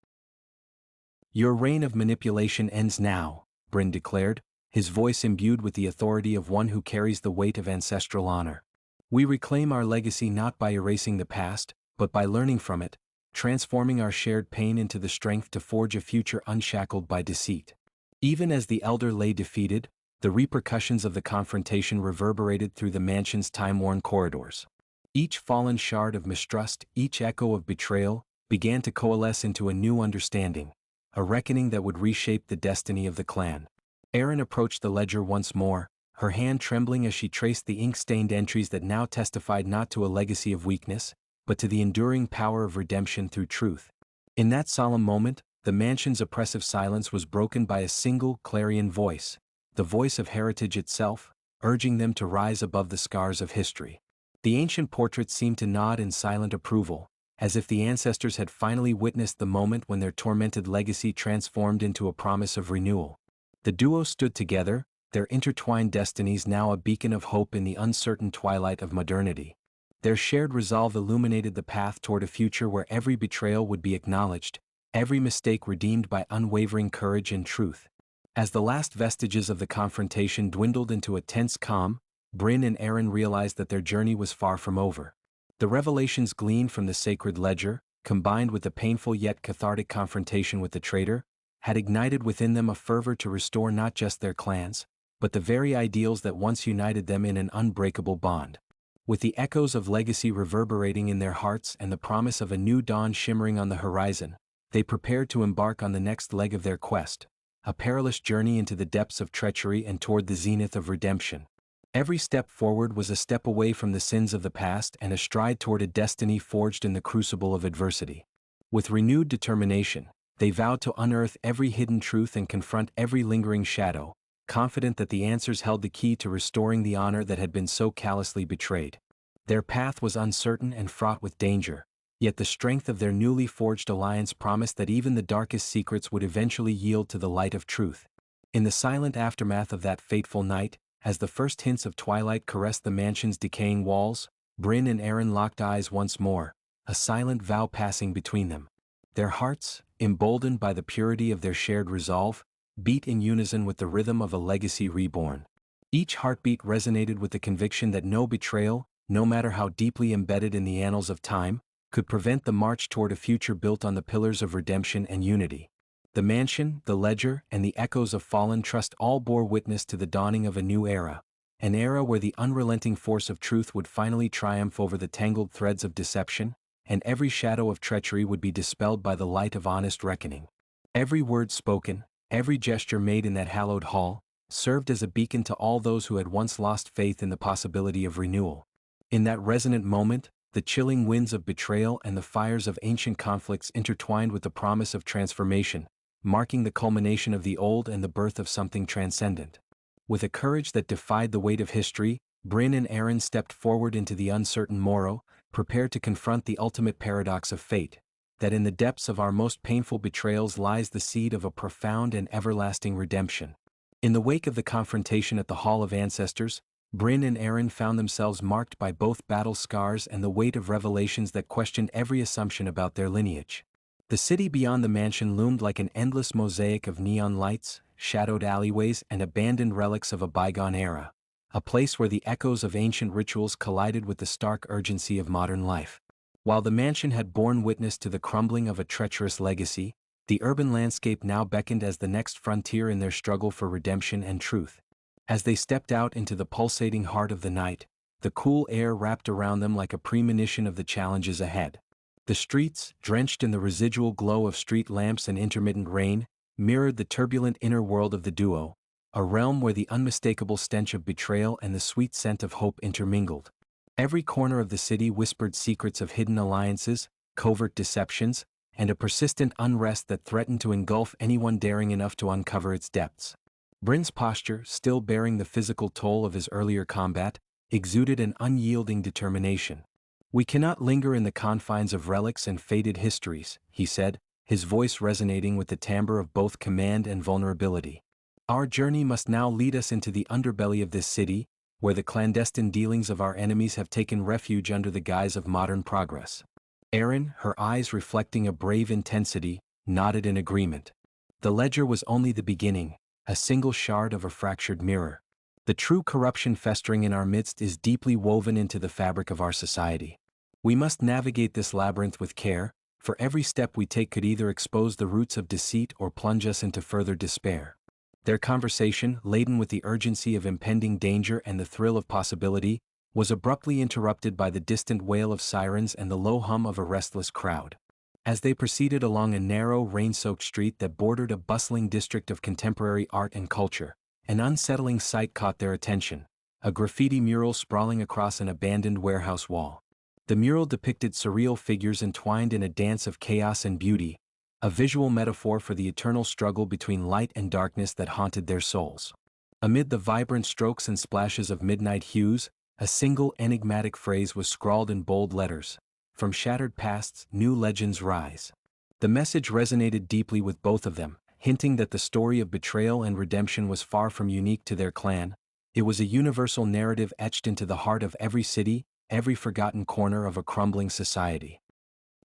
"Your reign of manipulation ends now," Bryn declared, his voice imbued with the authority of one who carries the weight of ancestral honor. "We reclaim our legacy not by erasing the past, but by learning from it, transforming our shared pain into the strength to forge a future unshackled by deceit." Even as the elder lay defeated, the repercussions of the confrontation reverberated through the mansion's time-worn corridors. Each fallen shard of mistrust, each echo of betrayal, began to coalesce into a new understanding, a reckoning that would reshape the destiny of the clan. Erin approached the ledger once more, her hand trembling as she traced the ink-stained entries that now testified not to a legacy of weakness, but to the enduring power of redemption through truth. In that solemn moment, the mansion's oppressive silence was broken by a single, clarion voice, the voice of heritage itself, urging them to rise above the scars of history. The ancient portraits seemed to nod in silent approval, as if the ancestors had finally witnessed the moment when their tormented legacy transformed into a promise of renewal. The duo stood together, their intertwined destinies now a beacon of hope in the uncertain twilight of modernity. Their shared resolve illuminated the path toward a future where every betrayal would be acknowledged, every mistake redeemed by unwavering courage and truth. As the last vestiges of the confrontation dwindled into a tense calm, Bryn and Erin realized that their journey was far from over. The revelations gleaned from the sacred ledger, combined with the painful yet cathartic confrontation with the traitor, had ignited within them a fervor to restore not just their clans, but the very ideals that once united them in an unbreakable bond. With the echoes of legacy reverberating in their hearts and the promise of a new dawn shimmering on the horizon, they prepared to embark on the next leg of their quest, a perilous journey into the depths of treachery and toward the zenith of redemption. Every step forward was a step away from the sins of the past and a stride toward a destiny forged in the crucible of adversity. With renewed determination, they vowed to unearth every hidden truth and confront every lingering shadow, confident that the answers held the key to restoring the honor that had been so callously betrayed. Their path was uncertain and fraught with danger, yet the strength of their newly forged alliance promised that even the darkest secrets would eventually yield to the light of truth. In the silent aftermath of that fateful night, as the first hints of twilight caressed the mansion's decaying walls, Bryn and Erin locked eyes once more, a silent vow passing between them. Their hearts, emboldened by the purity of their shared resolve, beat in unison with the rhythm of a legacy reborn. Each heartbeat resonated with the conviction that no betrayal, no matter how deeply embedded in the annals of time, could prevent the march toward a future built on the pillars of redemption and unity. The mansion, the ledger, and the echoes of fallen trust all bore witness to the dawning of a new era, an era where the unrelenting force of truth would finally triumph over the tangled threads of deception, and every shadow of treachery would be dispelled by the light of honest reckoning. Every word spoken, every gesture made in that hallowed hall, served as a beacon to all those who had once lost faith in the possibility of renewal. In that resonant moment, the chilling winds of betrayal and the fires of ancient conflicts intertwined with the promise of transformation, marking the culmination of the old and the birth of something transcendent. With a courage that defied the weight of history, Bryn and Erin stepped forward into the uncertain morrow, prepared to confront the ultimate paradox of fate. that in the depths of our most painful betrayals lies the seed of a profound and everlasting redemption. In the wake of the confrontation at the Hall of Ancestors, Bryn and Aaron found themselves marked by both battle scars and the weight of revelations that questioned every assumption about their lineage. The city beyond the mansion loomed like an endless mosaic of neon lights, shadowed alleyways, and abandoned relics of a bygone era, a place where the echoes of ancient rituals collided with the stark urgency of modern life. While the mansion had borne witness to the crumbling of a treacherous legacy, the urban landscape now beckoned as the next frontier in their struggle for redemption and truth. As they stepped out into the pulsating heart of the night, the cool air wrapped around them like a premonition of the challenges ahead. The streets, drenched in the residual glow of street lamps and intermittent rain, mirrored the turbulent inner world of the duo, a realm where the unmistakable stench of betrayal and the sweet scent of hope intermingled. Every corner of the city whispered secrets of hidden alliances, covert deceptions, and a persistent unrest that threatened to engulf anyone daring enough to uncover its depths. Bryn's posture, still bearing the physical toll of his earlier combat, exuded an unyielding determination. "We cannot linger in the confines of relics and faded histories," he said, his voice resonating with the timbre of both command and vulnerability. "Our journey must now lead us into the underbelly of this city, where the clandestine dealings of our enemies have taken refuge under the guise of modern progress." Erin, her eyes reflecting a brave intensity, nodded in agreement. The ledger was only the beginning, a single shard of a fractured mirror. The true corruption festering in our midst is deeply woven into the fabric of our society. We must navigate this labyrinth with care, for every step we take could either expose the roots of deceit or plunge us into further despair. Their conversation, laden with the urgency of impending danger and the thrill of possibility, was abruptly interrupted by the distant wail of sirens and the low hum of a restless crowd. As they proceeded along a narrow, rain-soaked street that bordered a bustling district of contemporary art and culture, an unsettling sight caught their attention: a graffiti mural sprawling across an abandoned warehouse wall. The mural depicted surreal figures entwined in a dance of chaos and beauty, a visual metaphor for the eternal struggle between light and darkness that haunted their souls. Amid the vibrant strokes and splashes of midnight hues, a single enigmatic phrase was scrawled in bold letters: "From shattered pasts, new legends rise." The message resonated deeply with both of them, hinting that the story of betrayal and redemption was far from unique to their clan. It was a universal narrative etched into the heart of every city, every forgotten corner of a crumbling society.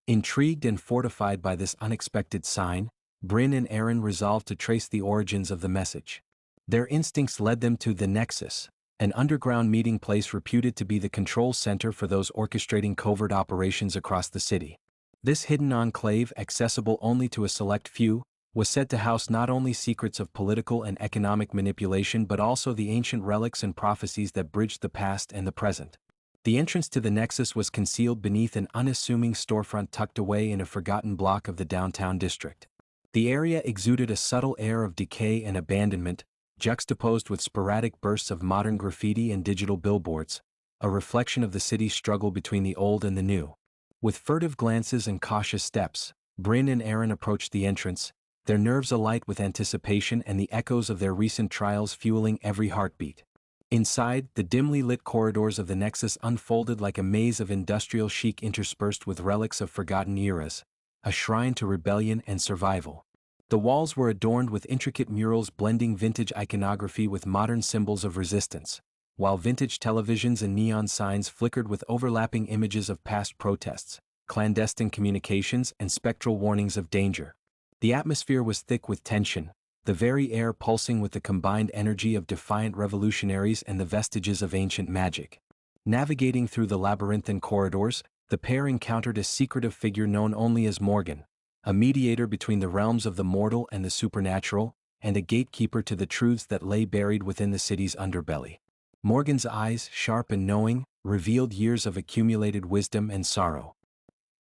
Intrigued and fortified by this unexpected sign, Bryn and Aaron resolved to trace the origins of the message. Their instincts led them to the Nexus, an underground meeting place reputed to be the control center for those orchestrating covert operations across the city. This hidden enclave, accessible only to a select few, was said to house not only secrets of political and economic manipulation but also the ancient relics and prophecies that bridged the past and the present. The entrance to the Nexus was concealed beneath an unassuming storefront tucked away in a forgotten block of the downtown district. The area exuded a subtle air of decay and abandonment, juxtaposed with sporadic bursts of modern graffiti and digital billboards, a reflection of the city's struggle between the old and the new. With furtive glances and cautious steps, Bryn and Aaron approached the entrance, their nerves alight with anticipation and the echoes of their recent trials fueling every heartbeat. Inside, the dimly lit corridors of the Nexus unfolded like a maze of industrial chic interspersed with relics of forgotten eras, a shrine to rebellion and survival. The walls were adorned with intricate murals blending vintage iconography with modern symbols of resistance, while vintage televisions and neon signs flickered with overlapping images of past protests, clandestine communications, and spectral warnings of danger. The atmosphere was thick with tension, the very air pulsing with the combined energy of defiant revolutionaries and the vestiges of ancient magic. Navigating through the labyrinthine corridors, the pair encountered a secretive figure known only as Morgan, a mediator between the realms of the mortal and the supernatural, and a gatekeeper to the truths that lay buried within the city's underbelly. Morgan's eyes, sharp and knowing, revealed years of accumulated wisdom and sorrow.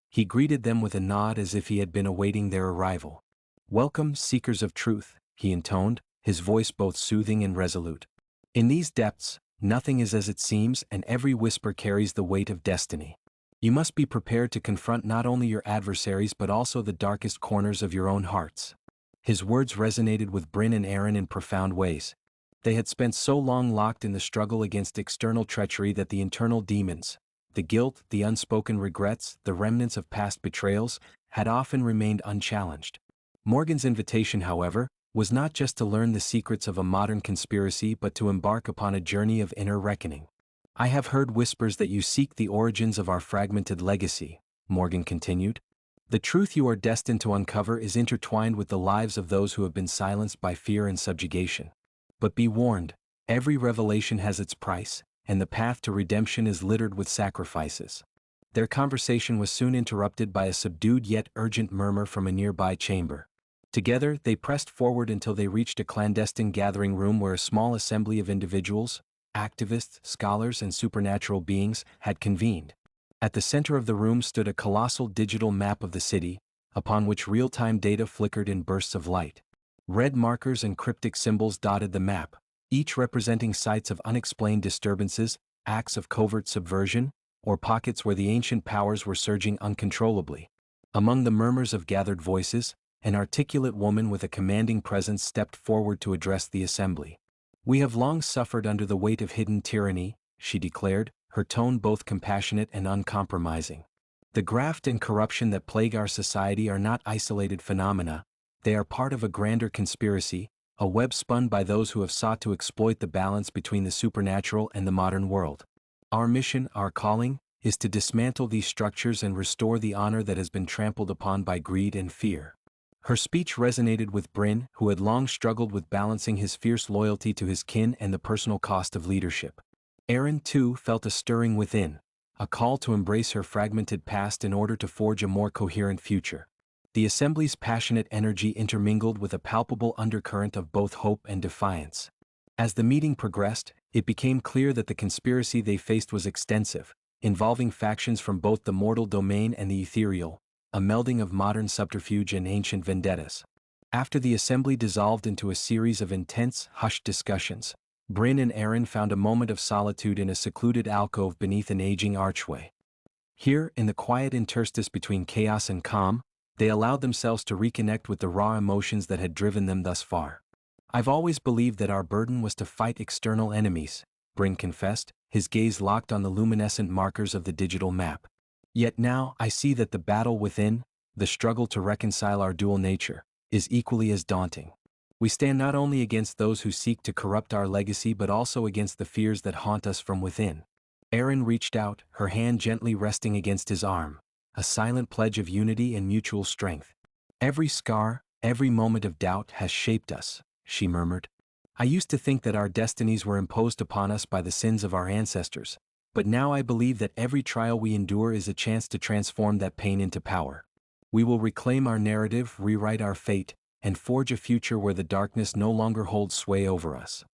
He greeted them with a nod as if he had been awaiting their arrival. "Welcome, seekers of truth," he intoned, his voice both soothing and resolute. "In these depths, nothing is as it seems, and every whisper carries the weight of destiny. You must be prepared to confront not only your adversaries but also the darkest corners of your own hearts." His words resonated with Bryn and Aaron in profound ways. They had spent so long locked in the struggle against external treachery that the internal demons, the guilt, the unspoken regrets, the remnants of past betrayals, had often remained unchallenged. Morgan's invitation, however, was not just to learn the secrets of a modern conspiracy but to embark upon a journey of inner reckoning. "I have heard whispers that you seek the origins of our fragmented legacy," Morgan continued. "The truth you are destined to uncover is intertwined with the lives of those who have been silenced by fear and subjugation. But be warned, every revelation has its price, and the path to redemption is littered with sacrifices." Their conversation was soon interrupted by a subdued yet urgent murmur from a nearby chamber. Together, they pressed forward until they reached a clandestine gathering room where a small assembly of individuals, activists, scholars, and supernatural beings, had convened. At the center of the room stood a colossal digital map of the city, upon which real-time data flickered in bursts of light. Red markers and cryptic symbols dotted the map, each representing sites of unexplained disturbances, acts of covert subversion, or pockets where the ancient powers were surging uncontrollably. Among the murmurs of gathered voices, an articulate woman with a commanding presence stepped forward to address the assembly. "We have long suffered under the weight of hidden tyranny," she declared, her tone both compassionate and uncompromising. "The graft and corruption that plague our society are not isolated phenomena, they are part of a grander conspiracy, a web spun by those who have sought to exploit the balance between the supernatural and the modern world. Our mission, our calling, is to dismantle these structures and restore the honor that has been trampled upon by greed and fear." Her speech resonated with Bryn, who had long struggled with balancing his fierce loyalty to his kin and the personal cost of leadership. Aaron, too, felt a stirring within, a call to embrace her fragmented past in order to forge a more coherent future. The assembly's passionate energy intermingled with a palpable undercurrent of both hope and defiance. As the meeting progressed, it became clear that the conspiracy they faced was extensive, involving factions from both the mortal domain and the ethereal, a melding of modern subterfuge and ancient vendettas. After the assembly dissolved into a series of intense, hushed discussions, Bryn and Aaron found a moment of solitude in a secluded alcove beneath an aging archway. Here, in the quiet interstice between chaos and calm, they allowed themselves to reconnect with the raw emotions that had driven them thus far. "I've always believed that our burden was to fight external enemies," Bryn confessed, his gaze locked on the luminescent markers of the digital map. "Yet now I see that the battle within, the struggle to reconcile our dual nature, is equally as daunting. We stand not only against those who seek to corrupt our legacy but also against the fears that haunt us from within." Erin reached out, her hand gently resting against his arm, a silent pledge of unity and mutual strength. "Every scar, every moment of doubt has shaped us," she murmured. "I used to think that our destinies were imposed upon us by the sins of our ancestors, but now I believe that every trial we endure is a chance to transform that pain into power. We will reclaim our narrative, rewrite our fate, and forge a future where the darkness no longer holds sway over us."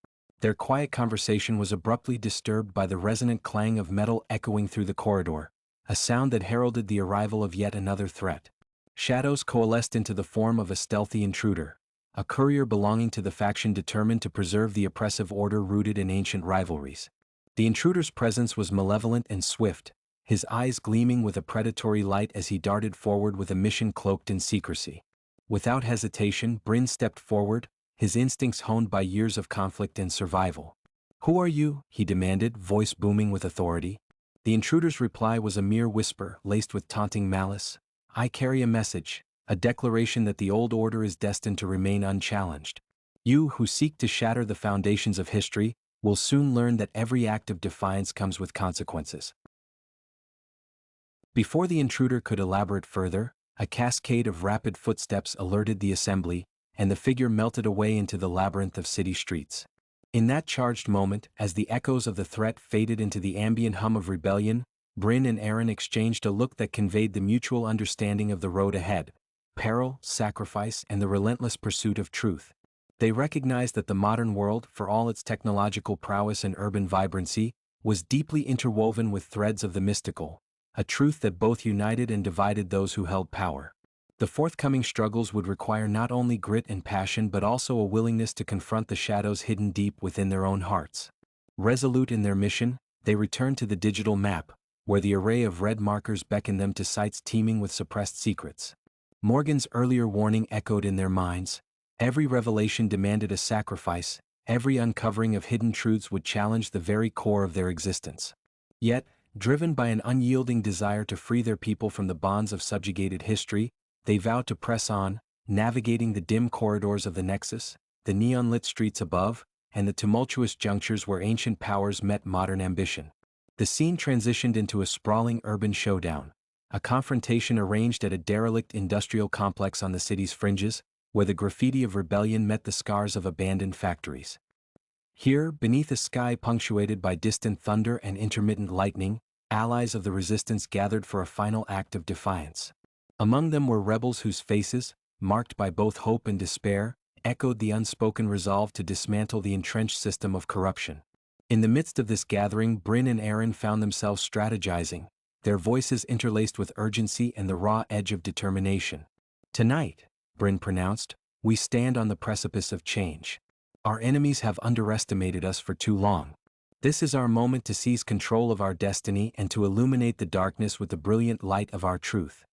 Their quiet conversation was abruptly disturbed by the resonant clang of metal echoing through the corridor, a sound that heralded the arrival of yet another threat. Shadows coalesced into the form of a stealthy intruder, a courier belonging to the faction determined to preserve the oppressive order rooted in ancient rivalries. The intruder's presence was malevolent and swift, his eyes gleaming with a predatory light as he darted forward with a mission cloaked in secrecy. Without hesitation, Bryn stepped forward, his instincts honed by years of conflict and survival. "Who are you?" he demanded, voice booming with authority. The intruder's reply was a mere whisper, laced with taunting malice. "I carry a message, a declaration that the old order is destined to remain unchallenged. You who seek to shatter the foundations of history will soon learn that every act of defiance comes with consequences." Before the intruder could elaborate further, a cascade of rapid footsteps alerted the assembly, and the figure melted away into the labyrinth of city streets. In that charged moment, as the echoes of the threat faded into the ambient hum of rebellion, Bryn and Aaron exchanged a look that conveyed the mutual understanding of the road ahead: peril, sacrifice, and the relentless pursuit of truth. They recognized that the modern world, for all its technological prowess and urban vibrancy, was deeply interwoven with threads of the mystical, a truth that both united and divided those who held power. The forthcoming struggles would require not only grit and passion but also a willingness to confront the shadows hidden deep within their own hearts. Resolute in their mission, they returned to the digital map, where the array of red markers beckoned them to sites teeming with suppressed secrets. Morgan's earlier warning echoed in their minds: every revelation demanded a sacrifice, every uncovering of hidden truths would challenge the very core of their existence. Yet, driven by an unyielding desire to free their people from the bonds of subjugated history, they vowed to press on, navigating the dim corridors of the Nexus, the neon-lit streets above, and the tumultuous junctures where ancient powers met modern ambition. The scene transitioned into a sprawling urban showdown, a confrontation arranged at a derelict industrial complex on the city's fringes, where the graffiti of rebellion met the scars of abandoned factories. Here, beneath a sky punctuated by distant thunder and intermittent lightning, allies of the resistance gathered for a final act of defiance. Among them were rebels whose faces, marked by both hope and despair, echoed the unspoken resolve to dismantle the entrenched system of corruption. In the midst of this gathering, Bryn and Aaron found themselves strategizing, their voices interlaced with urgency and the raw edge of determination. "Tonight," Bryn pronounced, "we stand on the precipice of change. Our enemies have underestimated us for too long. This is our moment to seize control of our destiny and to illuminate the darkness with the brilliant light of our truth."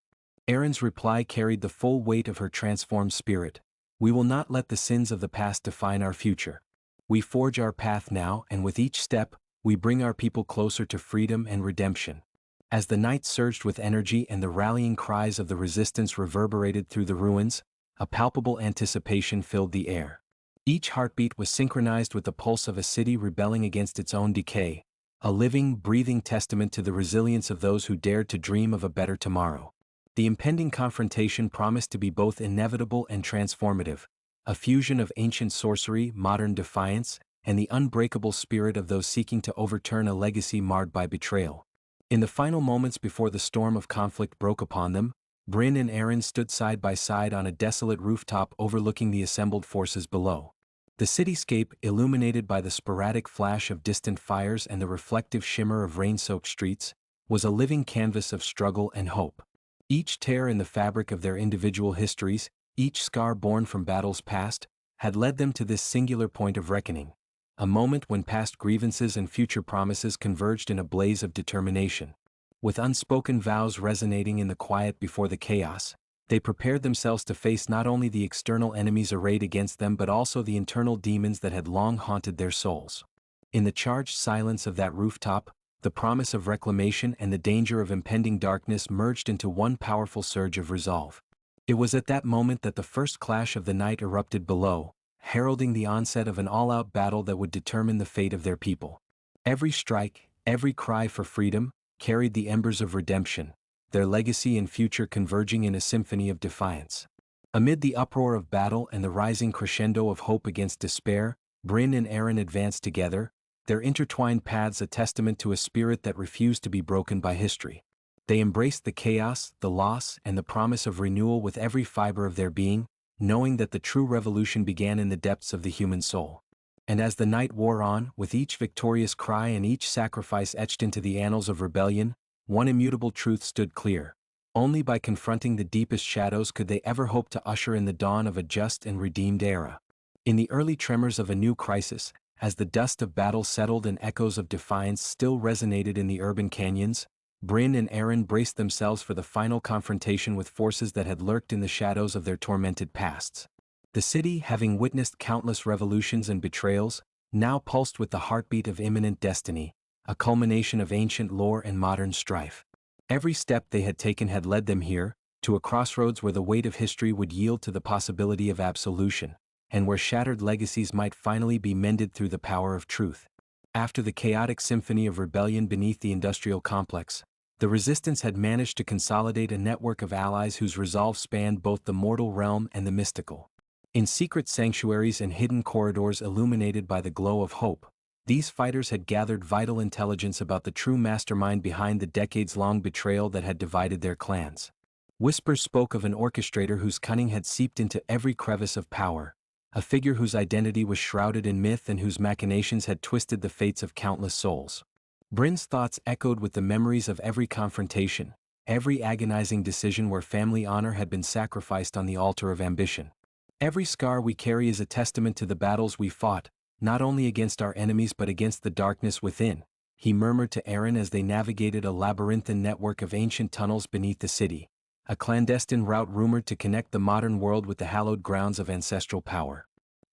Erin's reply carried the full weight of her transformed spirit. "We will not let the sins of the past define our future. We forge our path now, and with each step, we bring our people closer to freedom and redemption." As the night surged with energy and the rallying cries of the resistance reverberated through the ruins, a palpable anticipation filled the air. Each heartbeat was synchronized with the pulse of a city rebelling against its own decay, a living, breathing testament to the resilience of those who dared to dream of a better tomorrow. The impending confrontation promised to be both inevitable and transformative, a fusion of ancient sorcery, modern defiance, and the unbreakable spirit of those seeking to overturn a legacy marred by betrayal. In the final moments before the storm of conflict broke upon them, Bryn and Aaron stood side by side on a desolate rooftop overlooking the assembled forces below. The cityscape, illuminated by the sporadic flash of distant fires and the reflective shimmer of rain-soaked streets, was a living canvas of struggle and hope. Each tear in the fabric of their individual histories, each scar born from battles past, had led them to this singular point of reckoning, a moment when past grievances and future promises converged in a blaze of determination. With unspoken vows resonating in the quiet before the chaos, they prepared themselves to face not only the external enemies arrayed against them but also the internal demons that had long haunted their souls. In the charged silence of that rooftop, the promise of reclamation and the danger of impending darkness merged into one powerful surge of resolve. It was at that moment that the first clash of the night erupted below, heralding the onset of an all-out battle that would determine the fate of their people. Every strike, every cry for freedom, carried the embers of redemption, their legacy and future converging in a symphony of defiance. Amid the uproar of battle and the rising crescendo of hope against despair, Bryn and Aaron advanced together, their intertwined paths a testament to a spirit that refused to be broken by history. They embraced the chaos, the loss, and the promise of renewal with every fiber of their being, knowing that the true revolution began in the depths of the human soul. And as the night wore on, with each victorious cry and each sacrifice etched into the annals of rebellion, one immutable truth stood clear. Only by confronting the deepest shadows could they ever hope to usher in the dawn of a just and redeemed era. In the early tremors of a new crisis, as the dust of battle settled and echoes of defiance still resonated in the urban canyons, Bryn and Aaron braced themselves for the final confrontation with forces that had lurked in the shadows of their tormented pasts. The city, having witnessed countless revolutions and betrayals, now pulsed with the heartbeat of imminent destiny, a culmination of ancient lore and modern strife. Every step they had taken had led them here, to a crossroads where the weight of history would yield to the possibility of absolution, and where shattered legacies might finally be mended through the power of truth. After the chaotic symphony of rebellion beneath the industrial complex, the resistance had managed to consolidate a network of allies whose resolve spanned both the mortal realm and the mystical. In secret sanctuaries and hidden corridors illuminated by the glow of hope, these fighters had gathered vital intelligence about the true mastermind behind the decades-long betrayal that had divided their clans. Whispers spoke of an orchestrator whose cunning had seeped into every crevice of power, a figure whose identity was shrouded in myth and whose machinations had twisted the fates of countless souls. Bryn's thoughts echoed with the memories of every confrontation, every agonizing decision where family honor had been sacrificed on the altar of ambition. Every scar we carry is a testament to the battles we fought, not only against our enemies but against the darkness within, he murmured to Aaron as they navigated a labyrinthine network of ancient tunnels beneath the city, a clandestine route rumored to connect the modern world with the hallowed grounds of ancestral power.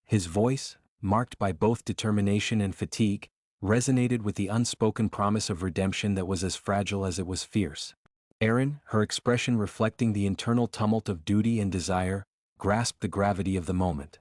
His voice, marked by both determination and fatigue, resonated with the unspoken promise of redemption that was as fragile as it was fierce. Erin, her expression reflecting the internal tumult of duty and desire, grasped the gravity of the moment.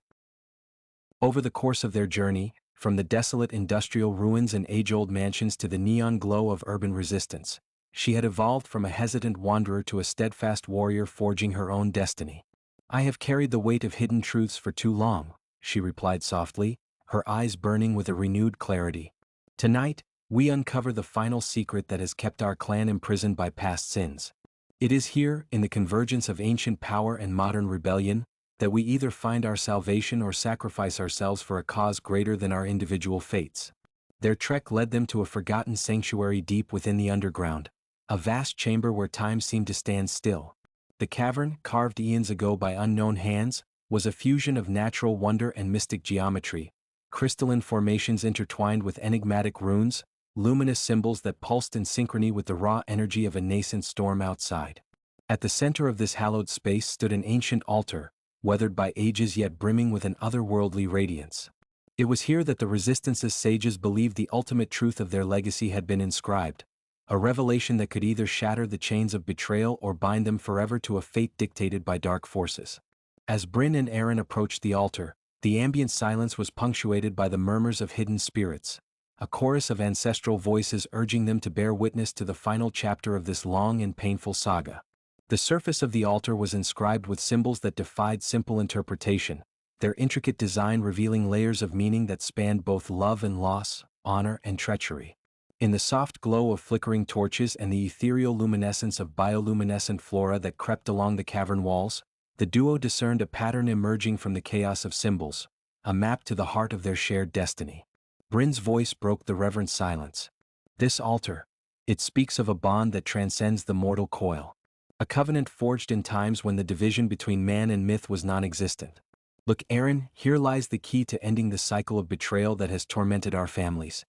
Over the course of their journey, from the desolate industrial ruins and age-old mansions to the neon glow of urban resistance, she had evolved from a hesitant wanderer to a steadfast warrior forging her own destiny. "I have carried the weight of hidden truths for too long," she replied softly, her eyes burning with a renewed clarity. "Tonight, we uncover the final secret that has kept our clan imprisoned by past sins. It is here, in the convergence of ancient power and modern rebellion, that we either find our salvation or sacrifice ourselves for a cause greater than our individual fates." Their trek led them to a forgotten sanctuary deep within the underground, a vast chamber where time seemed to stand still. The cavern, carved eons ago by unknown hands, was a fusion of natural wonder and mystic geometry, crystalline formations intertwined with enigmatic runes, luminous symbols that pulsed in synchrony with the raw energy of a nascent storm outside. At the center of this hallowed space stood an ancient altar, weathered by ages yet brimming with an otherworldly radiance. It was here that the Resistance's sages believed the ultimate truth of their legacy had been inscribed, a revelation that could either shatter the chains of betrayal or bind them forever to a fate dictated by dark forces. As Bryn and Erin approached the altar, the ambient silence was punctuated by the murmurs of hidden spirits, a chorus of ancestral voices urging them to bear witness to the final chapter of this long and painful saga. The surface of the altar was inscribed with symbols that defied simple interpretation, their intricate design revealing layers of meaning that spanned both love and loss, honor and treachery. In the soft glow of flickering torches and the ethereal luminescence of bioluminescent flora that crept along the cavern walls, the duo discerned a pattern emerging from the chaos of symbols, a map to the heart of their shared destiny. Bryn's voice broke the reverent silence. "This altar, it speaks of a bond that transcends the mortal coil. A covenant forged in times when the division between man and myth was non-existent. Look, Erin, here lies the key to ending the cycle of betrayal that has tormented our families."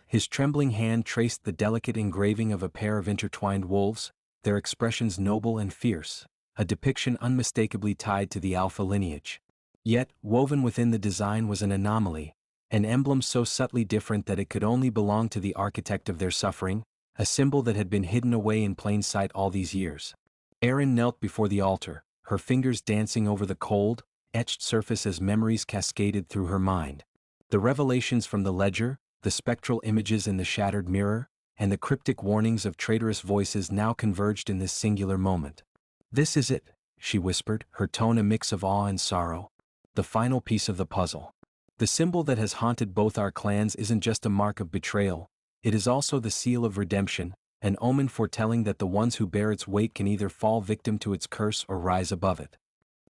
His trembling hand traced the delicate engraving of a pair of intertwined wolves, their expressions noble and fierce, a depiction unmistakably tied to the Alpha lineage. Yet, woven within the design was an anomaly, an emblem so subtly different that it could only belong to the architect of their suffering, a symbol that had been hidden away in plain sight all these years. Erin knelt before the altar, her fingers dancing over the cold, etched surface as memories cascaded through her mind. The revelations from the ledger, the spectral images in the shattered mirror, and the cryptic warnings of traitorous voices now converged in this singular moment. "This is it," she whispered, her tone a mix of awe and sorrow. "The final piece of the puzzle. The symbol that has haunted both our clans isn't just a mark of betrayal, it is also the seal of redemption, an omen foretelling that the ones who bear its weight can either fall victim to its curse or rise above it."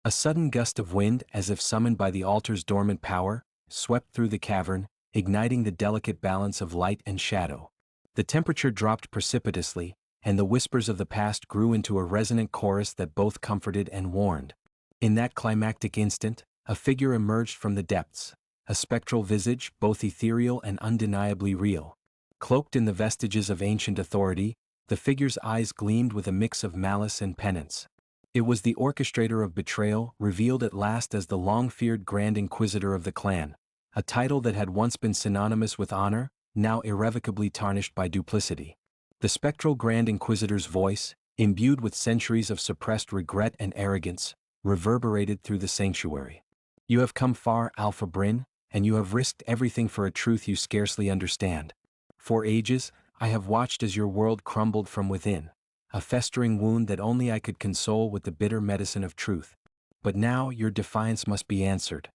A sudden gust of wind, as if summoned by the altar's dormant power, swept through the cavern, igniting the delicate balance of light and shadow. The temperature dropped precipitously, and the whispers of the past grew into a resonant chorus that both comforted and warned. In that climactic instant, a figure emerged from the depths, a spectral visage, both ethereal and undeniably real. Cloaked in the vestiges of ancient authority, the figure's eyes gleamed with a mix of malice and penance. It was the orchestrator of betrayal, revealed at last as the long-feared Grand Inquisitor of the clan, a title that had once been synonymous with honor, now irrevocably tarnished by duplicity. The spectral Grand Inquisitor's voice, imbued with centuries of suppressed regret and arrogance, reverberated through the sanctuary. "You have come far, Alpha Bryn, and you have risked everything for a truth you scarcely understand. For ages, I have watched as your world crumbled from within, a festering wound that only I could console with the bitter medicine of truth. But now your defiance must be answered."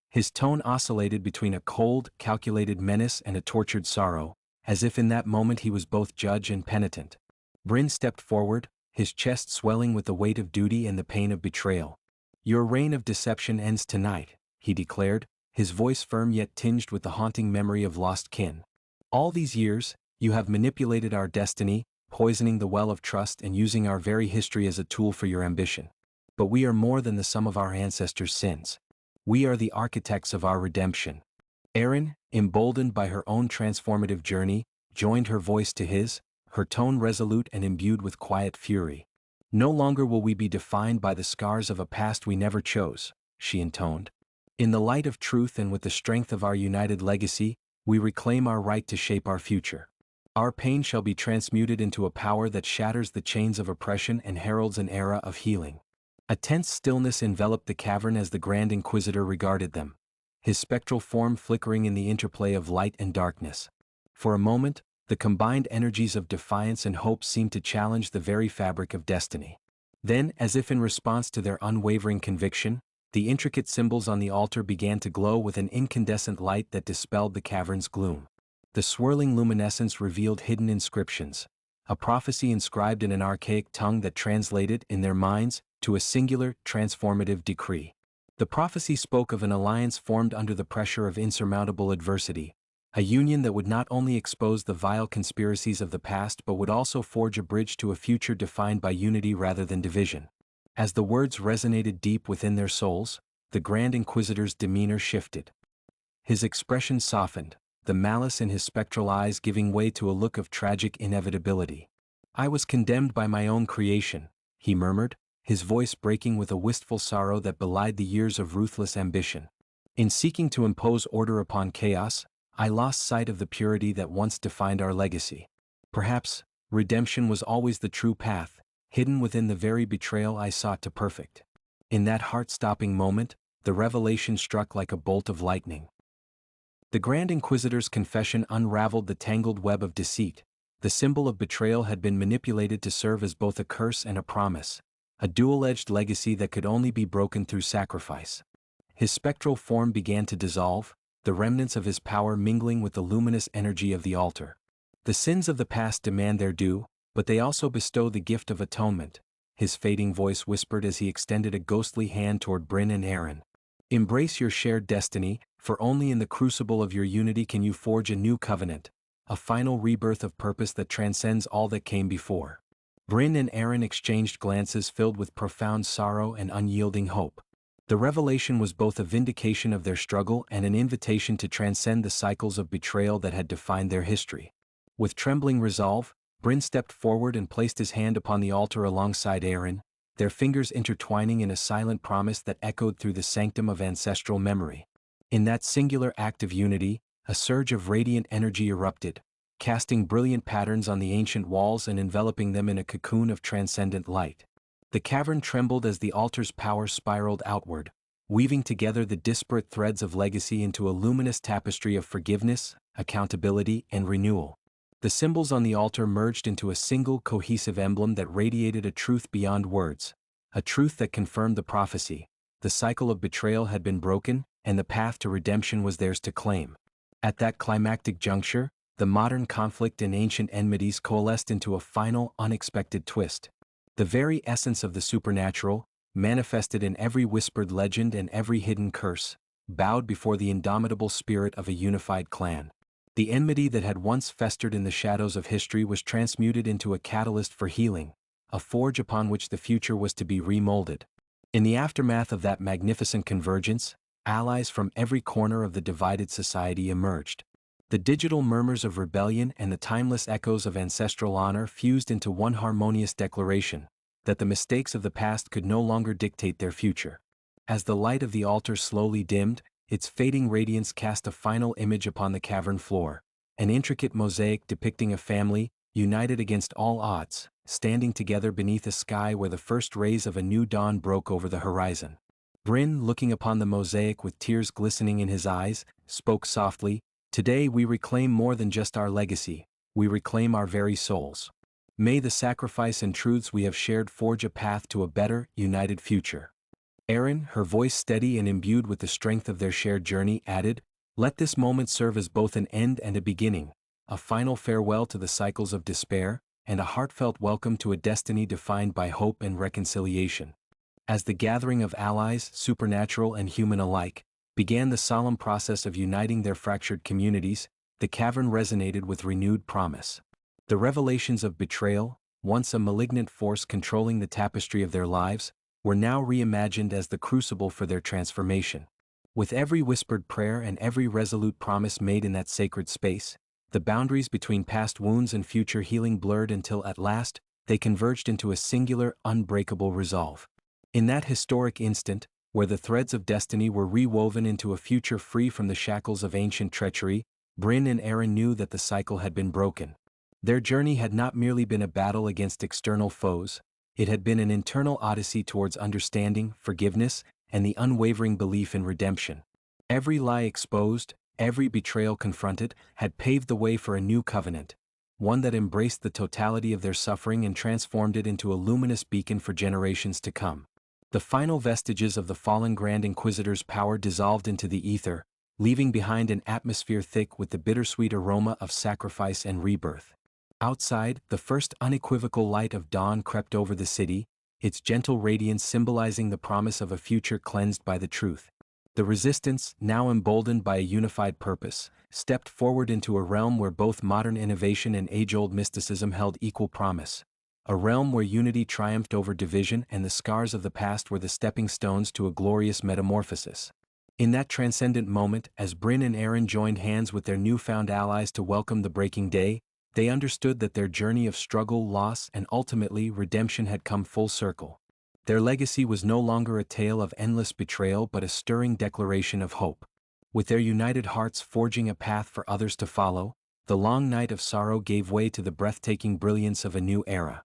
His tone oscillated between a cold, calculated menace and a tortured sorrow, as if in that moment he was both judge and penitent. Bryn stepped forward, his chest swelling with the weight of duty and the pain of betrayal. "Your reign of deception ends tonight," he declared, his voice firm yet tinged with the haunting memory of lost kin. "All these years, you have manipulated our destiny, poisoning the well of trust and using our very history as a tool for your ambition. But we are more than the sum of our ancestors' sins. We are the architects of our redemption." Erin, emboldened by her own transformative journey, joined her voice to his, her tone resolute and imbued with quiet fury. "No longer will we be defined by the scars of a past we never chose," she intoned. "In the light of truth and with the strength of our united legacy, we reclaim our right to shape our future." Our pain shall be transmuted into a power that shatters the chains of oppression and heralds an era of healing. A tense stillness enveloped the cavern as the Grand Inquisitor regarded them, his spectral form flickering in the interplay of light and darkness. For a moment, the combined energies of defiance and hope seemed to challenge the very fabric of destiny. Then, as if in response to their unwavering conviction, the intricate symbols on the altar began to glow with an incandescent light that dispelled the cavern's gloom. The swirling luminescence revealed hidden inscriptions, a prophecy inscribed in an archaic tongue that translated, in their minds, to a singular, transformative decree. The prophecy spoke of an alliance formed under the pressure of insurmountable adversity, a union that would not only expose the vile conspiracies of the past but would also forge a bridge to a future defined by unity rather than division. As the words resonated deep within their souls, the Grand Inquisitor's demeanor shifted. His expression softened, the malice in his spectral eyes giving way to a look of tragic inevitability. "I was condemned by my own creation," he murmured, his voice breaking with a wistful sorrow that belied the years of ruthless ambition. "In seeking to impose order upon chaos, I lost sight of the purity that once defined our legacy. Perhaps, redemption was always the true path, hidden within the very betrayal I sought to perfect." In that heart-stopping moment, the revelation struck like a bolt of lightning. The Grand Inquisitor's confession unraveled the tangled web of deceit. The symbol of betrayal had been manipulated to serve as both a curse and a promise, a dual-edged legacy that could only be broken through sacrifice. His spectral form began to dissolve, the remnants of his power mingling with the luminous energy of the altar. "The sins of the past demand their due, but they also bestow the gift of atonement," his fading voice whispered as he extended a ghostly hand toward Bryn and Aaron. "Embrace your shared destiny, for only in the crucible of your unity can you forge a new covenant, a final rebirth of purpose that transcends all that came before." Bryn and Aaron exchanged glances filled with profound sorrow and unyielding hope. The revelation was both a vindication of their struggle and an invitation to transcend the cycles of betrayal that had defined their history. With trembling resolve, Bryn stepped forward and placed his hand upon the altar alongside Aaron, their fingers intertwining in a silent promise that echoed through the sanctum of ancestral memory. In that singular act of unity, a surge of radiant energy erupted, casting brilliant patterns on the ancient walls and enveloping them in a cocoon of transcendent light. The cavern trembled as the altar's power spiraled outward, weaving together the disparate threads of legacy into a luminous tapestry of forgiveness, accountability, and renewal. The symbols on the altar merged into a single cohesive emblem that radiated a truth beyond words, a truth that confirmed the prophecy: the cycle of betrayal had been broken, and the path to redemption was theirs to claim. At that climactic juncture, the modern conflict and ancient enmities coalesced into a final, unexpected twist. The very essence of the supernatural, manifested in every whispered legend and every hidden curse, bowed before the indomitable spirit of a unified clan. The enmity that had once festered in the shadows of history was transmuted into a catalyst for healing, a forge upon which the future was to be remolded. In the aftermath of that magnificent convergence, allies from every corner of the divided society emerged. The digital murmurs of rebellion and the timeless echoes of ancestral honor fused into one harmonious declaration: that the mistakes of the past could no longer dictate their future. As the light of the altar slowly dimmed, its fading radiance cast a final image upon the cavern floor, an intricate mosaic depicting a family, united against all odds, standing together beneath a sky where the first rays of a new dawn broke over the horizon. Bryn, looking upon the mosaic with tears glistening in his eyes, spoke softly: "Today we reclaim more than just our legacy, we reclaim our very souls. May the sacrifice and truths we have shared forge a path to a better, united future." Aaron, her voice steady and imbued with the strength of their shared journey, added, "Let this moment serve as both an end and a beginning, a final farewell to the cycles of despair, and a heartfelt welcome to a destiny defined by hope and reconciliation." As the gathering of allies, supernatural and human alike, began the solemn process of uniting their fractured communities, the cavern resonated with renewed promise. The revelations of betrayal, once a malignant force controlling the tapestry of their lives, were now reimagined as the crucible for their transformation. With every whispered prayer and every resolute promise made in that sacred space, the boundaries between past wounds and future healing blurred until at last, they converged into a singular, unbreakable resolve. In that historic instant, where the threads of destiny were rewoven into a future free from the shackles of ancient treachery, Bryn and Aaron knew that the cycle had been broken. Their journey had not merely been a battle against external foes, it had been an internal odyssey towards understanding, forgiveness, and the unwavering belief in redemption. Every lie exposed, every betrayal confronted, had paved the way for a new covenant, one that embraced the totality of their suffering and transformed it into a luminous beacon for generations to come. The final vestiges of the fallen Grand Inquisitor's power dissolved into the ether, leaving behind an atmosphere thick with the bittersweet aroma of sacrifice and rebirth. Outside, the first unequivocal light of dawn crept over the city, its gentle radiance symbolizing the promise of a future cleansed by the truth. The resistance, now emboldened by a unified purpose, stepped forward into a realm where both modern innovation and age-old mysticism held equal promise. A realm where unity triumphed over division and the scars of the past were the stepping stones to a glorious metamorphosis. In that transcendent moment, as Bryn and Aaron joined hands with their newfound allies to welcome the breaking day, they understood that their journey of struggle, loss, and ultimately redemption had come full circle. Their legacy was no longer a tale of endless betrayal but a stirring declaration of hope. With their united hearts forging a path for others to follow, the long night of sorrow gave way to the breathtaking brilliance of a new era.